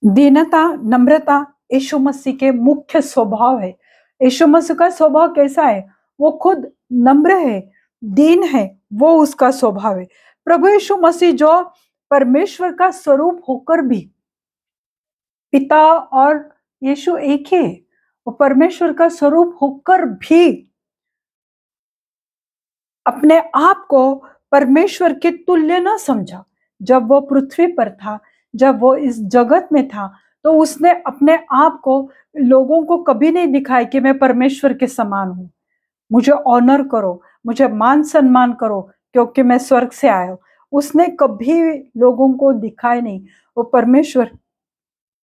दीनता, नम्रता यीशु मसीह के मुख्य स्वभाव है। यीशु मसीह का स्वभाव कैसा है? वो खुद नम्र है, दीन है, वो उसका स्वभाव है। प्रभु यीशु मसीह जो परमेश्वर का स्वरूप होकर भी, पिता और यीशु एक ही, वो परमेश्वर का स्वरूप होकर भी अपने आप को परमेश्वर के तुल्य न समझा। जब वो पृथ्वी पर था, जब वो इस जगत में था, तो उसने अपने आप को लोगों को कभी नहीं दिखाया कि मैं परमेश्वर के समान हूं, मुझे ऑनर करो, मुझे मान सम्मान करो क्योंकि मैं स्वर्ग से आया हूं। उसने कभी लोगों को दिखाया नहीं। वो परमेश्वर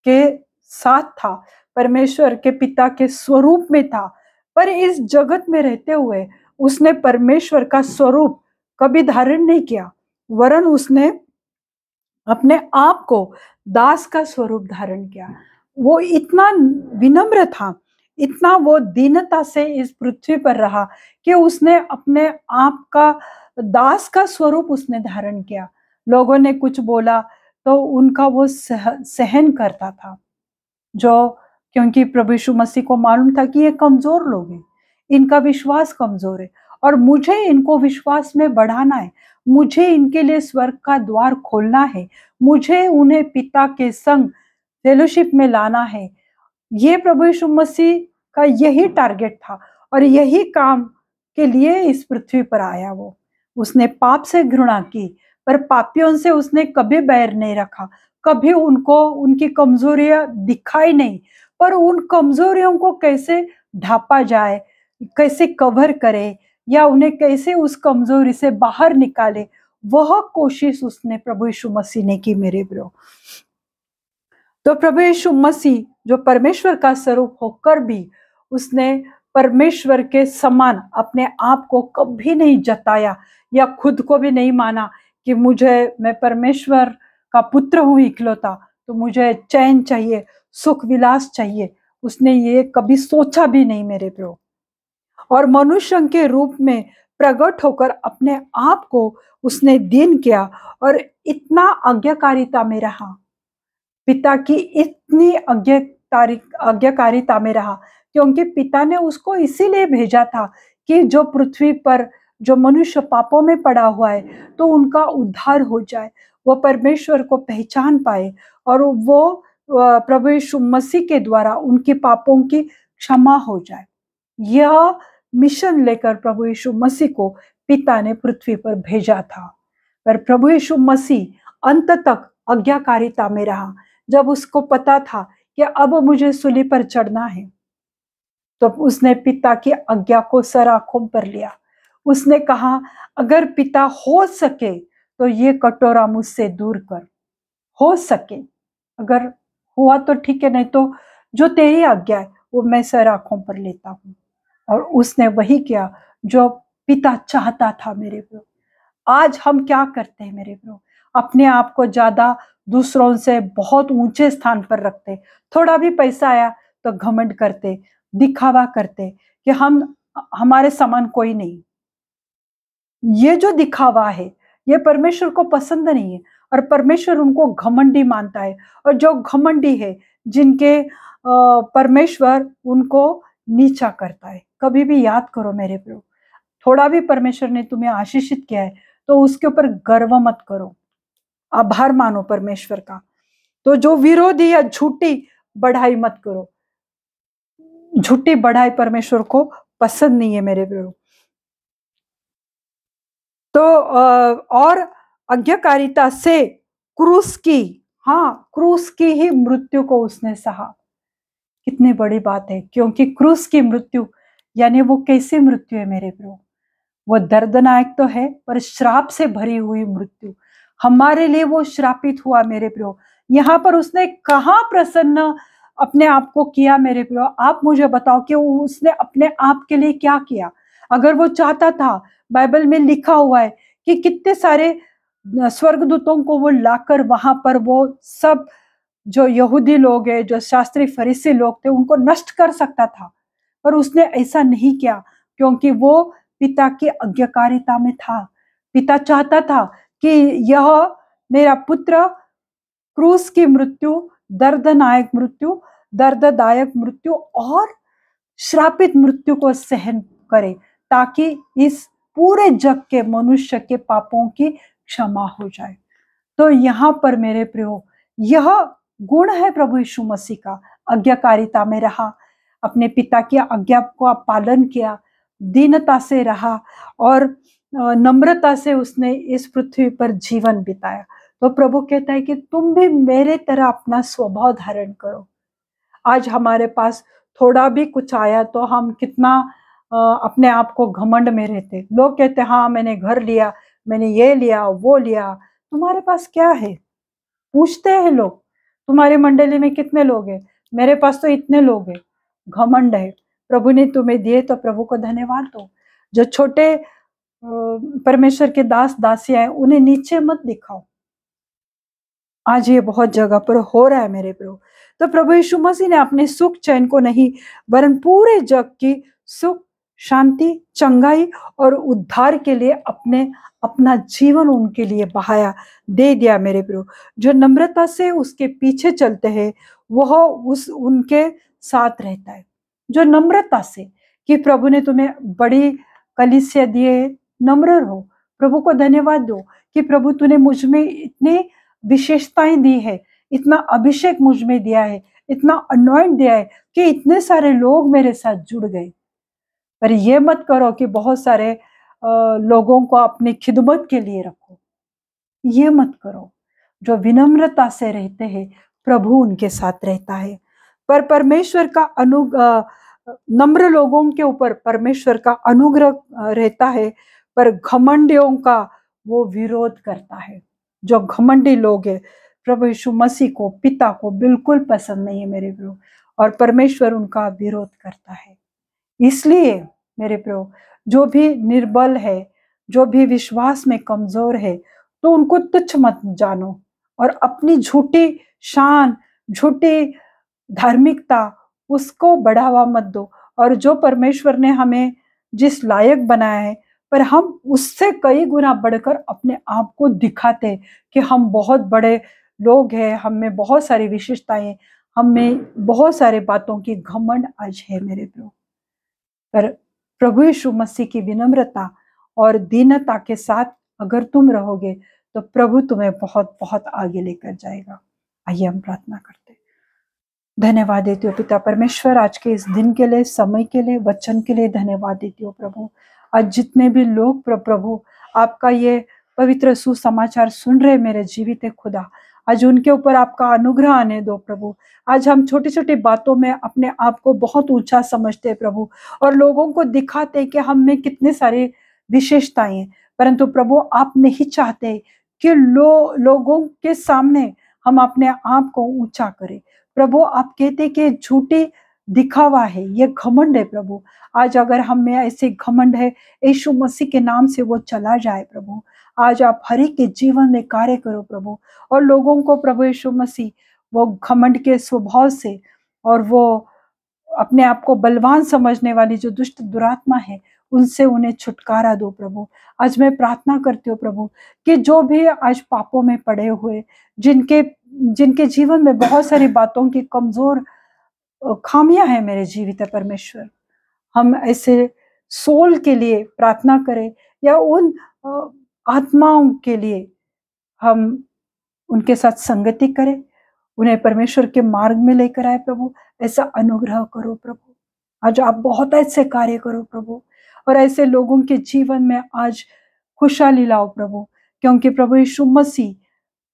के साथ था, परमेश्वर के पिता के स्वरूप में था, पर इस जगत में रहते हुए उसने परमेश्वर का स्वरूप कभी धारण नहीं किया, वरन उसने अपने आप को दास का स्वरूप धारण किया। वो इतना विनम्र था, इतना वो दीनता से इस पृथ्वी पर रहा कि उसने अपने आप का दास का स्वरूप उसने धारण किया। लोगों ने कुछ बोला तो उनका वो सहन करता था, जो क्योंकि प्रभु यीशु मसीह को मालूम था कि ये कमजोर लोग हैं, इनका विश्वास कमजोर है और मुझे इनको विश्वास में बढ़ाना है, मुझे इनके लिए स्वर्ग का द्वार खोलना है, मुझे उन्हें पिता के संग फेलोशिप में लाना है। ये प्रभु यीशु मसीह का यही टारगेट था और यही काम के लिए इस पृथ्वी पर आया। वो उसने पाप से घृणा की, पर पापियों से उसने कभी बैर नहीं रखा, कभी उनको उनकी कमजोरियां दिखाई नहीं, पर उन कमजोरियों को कैसे ढापा जाए, कैसे कवर करे या उन्हें कैसे उस कमजोरी से बाहर निकाले, वह कोशिश उसने प्रभु यीशु मसीह ने की मेरे प्रियो। तो प्रभु यीशु मसीह जो परमेश्वर का स्वरूप होकर भी उसने परमेश्वर के समान अपने आप को कभी नहीं जताया या खुद को भी नहीं माना कि मैं परमेश्वर का पुत्र हूं इकलौता, तो मुझे चैन चाहिए, सुख विलास चाहिए। उसने ये कभी सोचा भी नहीं मेरे प्रियो। और मनुष्य के रूप में प्रकट होकर अपने आप को उसने दीन किया और इतना आज्ञाकारिता में रहा, पिता की इतनी आज्ञाकारिता में रहा, क्योंकि पिता ने उसको इसीलिए भेजा था कि जो पृथ्वी पर जो मनुष्य पापों में पड़ा हुआ है तो उनका उद्धार हो जाए, वो परमेश्वर को पहचान पाए और वो प्रभु यीशु मसीह के द्वारा उनके पापों की क्षमा हो जाए। यह मिशन लेकर प्रभु यीशु मसीह को पिता ने पृथ्वी पर भेजा था। पर प्रभु यीशु मसीह अंत तक आज्ञाकारिता में रहा। जब उसको पता था कि अब मुझे सूली पर चढ़ना है, तो उसने पिता की आज्ञा को सर आंखों पर लिया। उसने कहा, अगर पिता हो सके तो ये कटोरा मुझसे दूर कर, हो सके, अगर हुआ तो ठीक है, नहीं तो जो तेरी आज्ञा है वो मैं सर आंखों पर लेता हूं। और उसने वही किया जो पिता चाहता था मेरे प्रियो। आज हम क्या करते हैं मेरे प्रियो? अपने आप को ज्यादा दूसरों से बहुत ऊंचे स्थान पर रखते, थोड़ा भी पैसा आया तो घमंड करते, दिखावा करते कि हमारे समान कोई नहीं। ये जो दिखावा है ये परमेश्वर को पसंद नहीं है और परमेश्वर उनको घमंडी मानता है। और जो घमंडी है, जिनके परमेश्वर उनको नीचा करता है। कभी भी याद करो मेरे प्रियो, थोड़ा भी परमेश्वर ने तुम्हें आशीषित किया है तो उसके ऊपर गर्व मत करो, आभार मानो परमेश्वर का। तो जो विरोधी या झूठी बढ़ाई मत करो, झूठी बढ़ाई परमेश्वर को पसंद नहीं है मेरे प्रियो। तो और आज्ञाकारिता से क्रूस की, हाँ, क्रूस की ही मृत्यु को उसने सहा। कितनी बड़ी बात है, क्योंकि क्रूस की मृत्यु यानी वो कैसी मृत्यु है मेरे प्रियो? वो दर्दनायक तो है पर श्राप से भरी हुई मृत्यु। हमारे लिए वो श्रापित हुआ मेरे प्रियो। यहाँ पर उसने कहाँ प्रसन्न अपने आप को किया मेरे प्रियो? आप मुझे बताओ कि उसने अपने आप के लिए क्या किया? अगर वो चाहता था, बाइबल में लिखा हुआ है कि कितने सारे स्वर्गदूतों को वो लाकर वहां पर वो सब जो यहूदी लोग हैं, जो शास्त्री फरीसी लोग थे, उनको नष्ट कर सकता था, पर उसने ऐसा नहीं किया क्योंकि वो पिता की आज्ञाकारिता में था। पिता चाहता था कि यह मेरा पुत्र क्रूस की मृत्यु, दर्ददायक मृत्यु और श्रापित मृत्यु को सहन करे, ताकि इस पूरे जग के मनुष्य के पापों की क्षमा हो जाए। तो यहाँ पर मेरे प्रियो, यह गुण है प्रभु यीशु मसीह का। आज्ञाकारिता में रहा, अपने पिता की आज्ञा का पालन किया, दीनता से रहा और नम्रता से उसने इस पृथ्वी पर जीवन बिताया। तो प्रभु कहता है कि तुम भी मेरे तरह अपना स्वभाव धारण करो। आज हमारे पास थोड़ा भी कुछ आया तो हम कितना अपने आप को घमंड में रहते। लोग कहते हैं हाँ मैंने घर लिया, मैंने ये लिया वो लिया, तुम्हारे पास क्या है? पूछते हैं लोग, तुम्हारी मंडली में कितने लोग हैं? मेरे पास तो इतने लोग हैं। घमंड है। प्रभु ने तुम्हें दिए तो प्रभु को धन्यवाद दो। जो छोटे परमेश्वर के दास दासियां हैं उन्हें नीचे मत दिखाओ। आज ये बहुत जगह पर हो रहा है मेरे प्रभु। तो प्रभु यीशु मसीह ने अपने सुख चैन को नहीं वरन पूरे जग की सुख शांति चंगाई और उद्धार के लिए अपना जीवन उनके लिए बहाया, दे दिया मेरे प्रभु। जो नम्रता से उसके पीछे चलते हैं वह उनके साथ रहता है। जो नम्रता से, कि प्रभु ने तुम्हें बड़ी कलीसिया दिए, नम्र रहो। प्रभु को धन्यवाद दो कि प्रभु तूने मुझ में इतने विशेषताएं दी है, इतना अभिषेक मुझ में दिया है, इतना अनॉइंट दिया है कि इतने सारे लोग मेरे साथ जुड़ गए। पर ये मत करो कि बहुत सारे लोगों को अपनी खिदमत के लिए रखो। ये मत करो। जो विनम्रता से रहते हैं प्रभु उनके साथ रहता है। पर परमेश्वर का नम्र लोगों के ऊपर परमेश्वर का अनुग्रह रहता है, पर घमंडियों का वो विरोध करता है। जो घमंडी लोग हैं प्रभु यीशु मसीह को, पिता को बिल्कुल पसंद नहीं है मेरे प्रभु, और परमेश्वर उनका विरोध करता है। इसलिए मेरे प्रभु जो भी निर्बल है, जो भी विश्वास में कमजोर है, तो उनको तुच्छ मत जानो और अपनी झूठी शान, झूठी धार्मिकता उसको बढ़ावा मत दो। और जो परमेश्वर ने हमें जिस लायक बनाया है, पर हम उससे कई गुना बढ़कर अपने आप को दिखाते कि हम बहुत बड़े लोग हैं, हम में बहुत सारी विशेषताएं, हम में बहुत सारे बातों की घमंड आज है मेरे प्रभु। पर प्रभु यीशु मसीह की विनम्रता और दीनता के साथ अगर तुम रहोगे तो प्रभु तुम्हें बहुत बहुत आगे लेकर जाएगा। आइए हम प्रार्थना करते हैं। धन्यवाद देती हूँ पिता परमेश्वर आज के इस दिन के लिए, समय के लिए, वचन के लिए धन्यवाद देती हूँ प्रभु। आज जितने भी लोग प्रभु आपका ये पवित्र सुसमाचार सुन रहे मेरे जीवित है खुदा, आज उनके ऊपर आपका अनुग्रह आने दो प्रभु। आज हम छोटी छोटी बातों में अपने आप को बहुत ऊंचा समझते हैं प्रभु, और लोगों को दिखाते हैं कि हम में कितने सारे विशेषताएं हैं, परंतु प्रभु आप नहीं चाहते कि लोगों के सामने हम अपने आप को ऊंचा करें। प्रभु आप कहते कि झूठी दिखावा है, ये घमंड है प्रभु। आज अगर हम में ऐसे घमंड है, यीशु मसीह के नाम से वो चला जाए प्रभु। आज आप हर एक के जीवन में कार्य करो प्रभु, और लोगों को प्रभु यीशु मसीह वो घमंड के स्वभाव से और वो अपने आप को बलवान समझने वाली जो दुष्ट दुरात्मा है उनसे उन्हें छुटकारा दो प्रभु। आज मैं प्रार्थना करती हूँ प्रभु कि जो भी आज पापों में पड़े हुए, जिनके जीवन में बहुत सारी बातों की कमजोर खामियां हैं मेरे जीवित परमेश्वर, हम ऐसे सोल के लिए प्रार्थना करें या उन आत्माओं के लिए हम उनके साथ संगति करें, उन्हें परमेश्वर के मार्ग में लेकर आए प्रभु। ऐसा अनुग्रह करो प्रभु। आज आप बहुत ऐसे कार्य करो प्रभु, और ऐसे लोगों के जीवन में आज खुशहाली लाओ प्रभु, क्योंकि प्रभु यीशु मसीह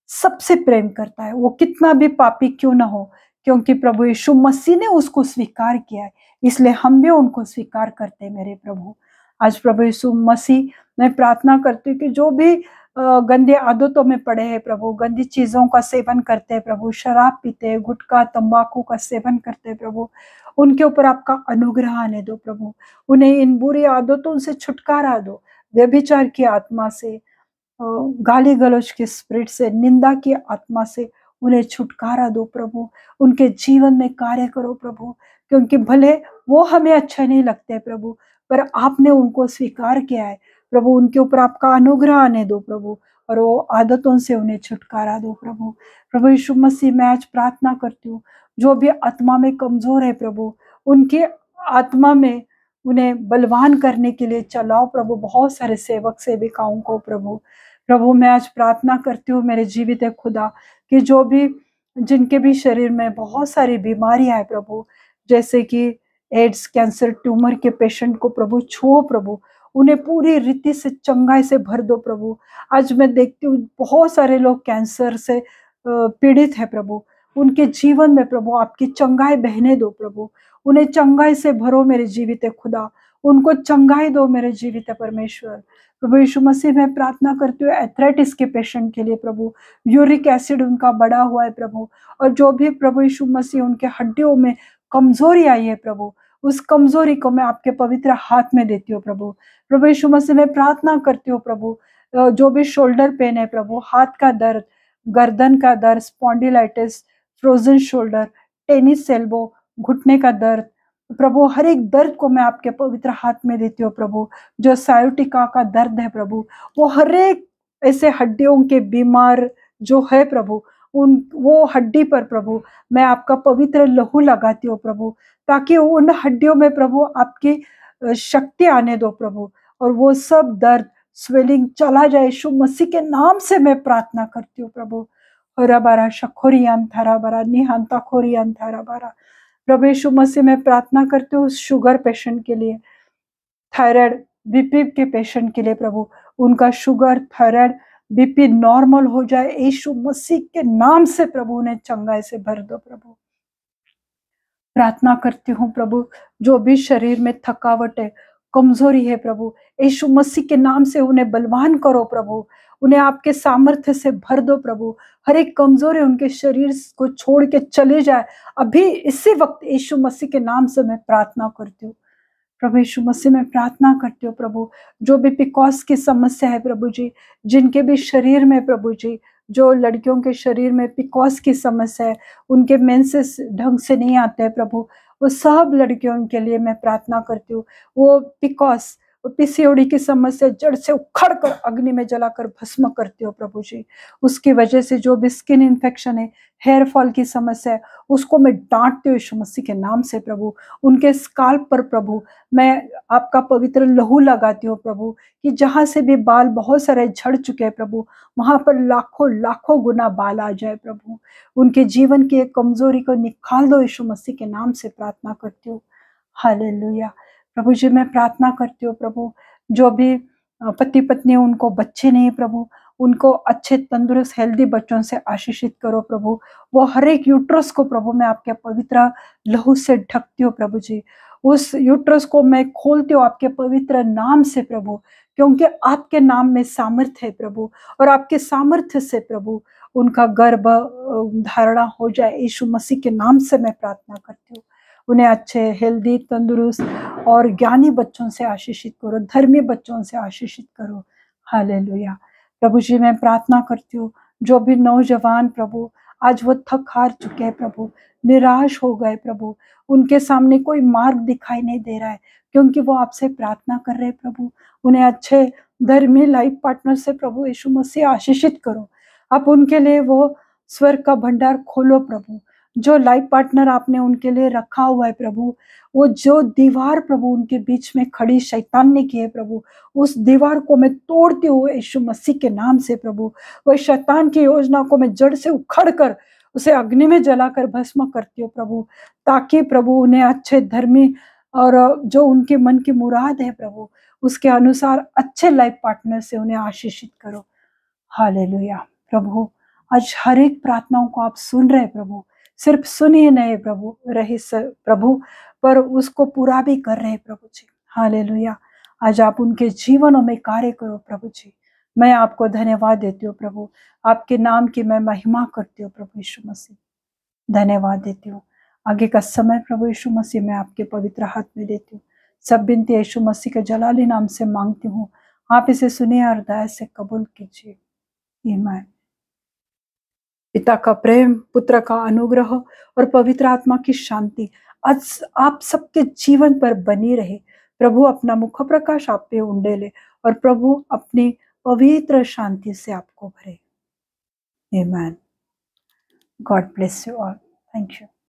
सबसे प्रेम करता है, वो कितना भी पापी क्यों ना हो, क्योंकि प्रभु यीशु मसीह ने उसको स्वीकार किया है, इसलिए हम भी उनको स्वीकार करते हैं मेरे प्रभु। आज प्रभु यीशु मसीह मैं प्रार्थना करती हूँ कि जो भी गंदे आदतों में पड़े हैं प्रभु, गंदी चीजों का सेवन करते हैं प्रभु, शराब पीते हैं, गुटखा तंबाकू का सेवन करते हैं प्रभु, उनके ऊपर आपका अनुग्रह आने दो प्रभु। उन्हें इन बुरी आदतों से छुटकारा दो, व्यभिचार की आत्मा से, गाली गलौज के स्पिरिट से, निंदा की आत्मा से उन्हें छुटकारा दो प्रभु। उनके जीवन में कार्य करो प्रभु, क्योंकि भले वो हमें अच्छे नहीं लगते प्रभु, पर आपने उनको स्वीकार किया है प्रभु। उनके ऊपर आपका अनुग्रह आने दो प्रभु, और वो आदतों से उन्हें छुटकारा दो प्रभु। प्रभु यीशु मसीह मैं आज प्रार्थना करती हूँ, जो भी आत्मा में कमजोर है प्रभु, उनके आत्मा में उन्हें बलवान करने के लिए चलाओ प्रभु। बहुत सारे सेवक सेविकाओं को प्रभु मैं आज प्रार्थना करती हूँ मेरे जीवित है खुदा, कि जो भी जिनके भी शरीर में बहुत सारी बीमारियां है प्रभु, जैसे कि एड्स, कैंसर, ट्यूमर के पेशेंट को प्रभु छुओ प्रभु, उन्हें पूरी रीति से चंगाई से भर दो प्रभु। आज मैं देखती हूँ बहुत सारे लोग कैंसर से पीड़ित है प्रभु, उनके जीवन में प्रभु आपकी चंगाई बहने दो प्रभु, उन्हें चंगाई से भरो मेरे जीवित खुदा, उनको चंगाई दो मेरे जीवित परमेश्वर। प्रभु यीशु मसीह मैं प्रार्थना करती हूँ एथराइटिस के पेशेंट के लिए प्रभु, यूरिक एसिड उनका बढ़ा हुआ है प्रभु, और जो भी प्रभु यीशु मसीह उनके हड्डियों में कमजोरी आई है प्रभु, उस कमजोरी को मैं आपके पवित्र हाथ में देती हूँ प्रभु। प्रभु यीशु मसीह मैं प्रार्थना करती हूँ प्रभु, जो भी शोल्डर पेन है प्रभु, हाथ का दर्द, गर्दन का दर्द, spondylitis, frozen shoulder, tennis elbow, घुटने का दर्द, प्रभु हर एक दर्द को मैं आपके पवित्र हाथ में देती हूँ प्रभु। जो सायोटिका का दर्द है प्रभु, वो हर एक ऐसे हड्डियों के बीमार जो है प्रभु, उन वो हड्डी पर प्रभु मैं आपका पवित्र लहू लगाती हूँ प्रभु, ताकि उन हड्डियों में प्रभु आपकी शक्ति आने दो प्रभु, और वो सब दर्द स्वेलिंग चला जाए। यीशु मसीह के नाम से मैं प्रार्थना करती हूँ प्रभु। हराबारा शखोरियान थाराबारा निहांता खोरियान थाराबारा। प्रभु यीशु मसीह मैं प्रार्थना करती हूँ शुगर पेशेंट के लिए, थायराइड बीपी के पेशेंट के लिए प्रभु, उनका शुगर थायराइड बीपी नॉर्मल हो जाए यीशु मसीह के नाम से प्रभु, उन्हें चंगाई से भर दो प्रभु। प्रार्थना करती हूँ प्रभु, जो भी शरीर में थकावट है, कमजोरी है प्रभु, यीशु मसीह के नाम से उन्हें बलवान करो प्रभु, उन्हें आपके सामर्थ्य से भर दो प्रभु। हर एक कमजोरी उनके शरीर को छोड़ के चले जाए अभी इसी वक्त यीशु मसीह के नाम से मैं प्रार्थना करती हूँ प्रभु। यीशु मसीह में प्रार्थना करती हूँ प्रभु, जो भी पिकॉस की समस्या है प्रभु जी, जिनके भी शरीर में प्रभु जी, जो लड़कियों के शरीर में पिकॉस की समस्या है, उनके मेंसेस ढंग से नहीं आते हैं प्रभु, वो सब लड़कियों के लिए मैं प्रार्थना करती हूँ। वो पिकॉस, वो पीसीओडी की समस्या जड़ से उखड़ कर अग्नि में जलाकर भस्म करती हो प्रभु जी। उसकी वजह से जो भी स्किन इन्फेक्शन है, हेयर फॉल की समस्या है, उसको मैं डांटती हूँ यीशु मसीह के नाम से प्रभु। उनके स्काल्प पर प्रभु मैं आपका पवित्र लहू लगाती हूँ प्रभु, कि जहाँ से भी बाल बहुत सारे झड़ चुके हैं प्रभु, वहां पर लाखों लाखों गुना बाल आ जाए प्रभु। उनके जीवन की एक कमजोरी को निकाल दो यीशु मसीह के नाम से प्रार्थना करती हूँ। हालेलुया। प्रभु जी मैं प्रार्थना करती हूँ प्रभु, जो भी पति पत्नी उनको बच्चे नहीं प्रभु, उनको अच्छे तंदुरुस्त हेल्दी बच्चों से आशीषित करो प्रभु। वो हर एक यूट्रस को प्रभु मैं आपके पवित्र लहू से ढकती हूँ प्रभु जी। उस यूट्रस को मैं खोलती हूँ आपके पवित्र नाम से प्रभु, क्योंकि आपके नाम में सामर्थ्य है प्रभु, और आपके सामर्थ्य से प्रभु उनका गर्भ धारणा हो जाए यीशु मसीह के नाम से मैं प्रार्थना करती हूँ। उन्हें अच्छे हेल्दी तंदुरुस्त और ज्ञानी बच्चों से आशीषित करो, धर्मी बच्चों से आशीषित करो। हालेलुया। प्रभु जी मैं प्रार्थना करती हूँ, जो भी नौजवान प्रभु आज वो थक हार चुके हैं प्रभु, निराश हो गए प्रभु, उनके सामने कोई मार्ग दिखाई नहीं दे रहा है, क्योंकि वो आपसे प्रार्थना कर रहे हैं प्रभु। उन्हें अच्छे धर्मी लाइफ पार्टनर से प्रभु यीशु मसीह आशीषित करो। आप उनके लिए वो स्वर्ग का भंडार खोलो प्रभु। जो लाइफ पार्टनर आपने उनके लिए रखा हुआ है प्रभु, वो जो दीवार प्रभु उनके बीच में खड़ी शैतान ने की है प्रभु, उस दीवार को मैं तोड़ती हूँ यीशु मसीह के नाम से प्रभु। वह शैतान की योजना को मैं जड़ से उखड़ कर उसे अग्नि में जलाकर भस्म करती हूँ प्रभु, ताकि प्रभु उन्हें अच्छे धर्मी और जो उनके मन की मुराद है प्रभु, उसके अनुसार अच्छे लाइफ पार्टनर से उन्हें आशीषित करो। हालेलुया। प्रभु आज हर एक प्रार्थनाओं को आप सुन रहे प्रभु, सिर्फ सुन ही नहीं प्रभु रहे प्रभु, पर उसको पूरा भी कर रहे प्रभु जी। हालेलुया। आज आप उनके जीवनों में कार्य करो प्रभु जी। मैं आपको धन्यवाद देती हूँ प्रभु, आपके नाम की मैं महिमा करती हूँ प्रभु यीशु मसीह, धन्यवाद देती हूँ। आगे का समय प्रभु यीशु मसीह मैं आपके पवित्र हाथ में देती हूँ। सब बिनती यीशु मसीह के जलाली नाम से मांगती हूँ, आप इसे सुनिए और दया से कबूल कीजिए। आमीन। पिता का प्रेम, पुत्र का अनुग्रह और पवित्र आत्मा की शांति आज आप सबके जीवन पर बनी रहे। प्रभु अपना मुख प्रकाश आप पे उंडेले और प्रभु अपनी पवित्र शांति से आपको भरे। आमीन। God bless you all. Thank you.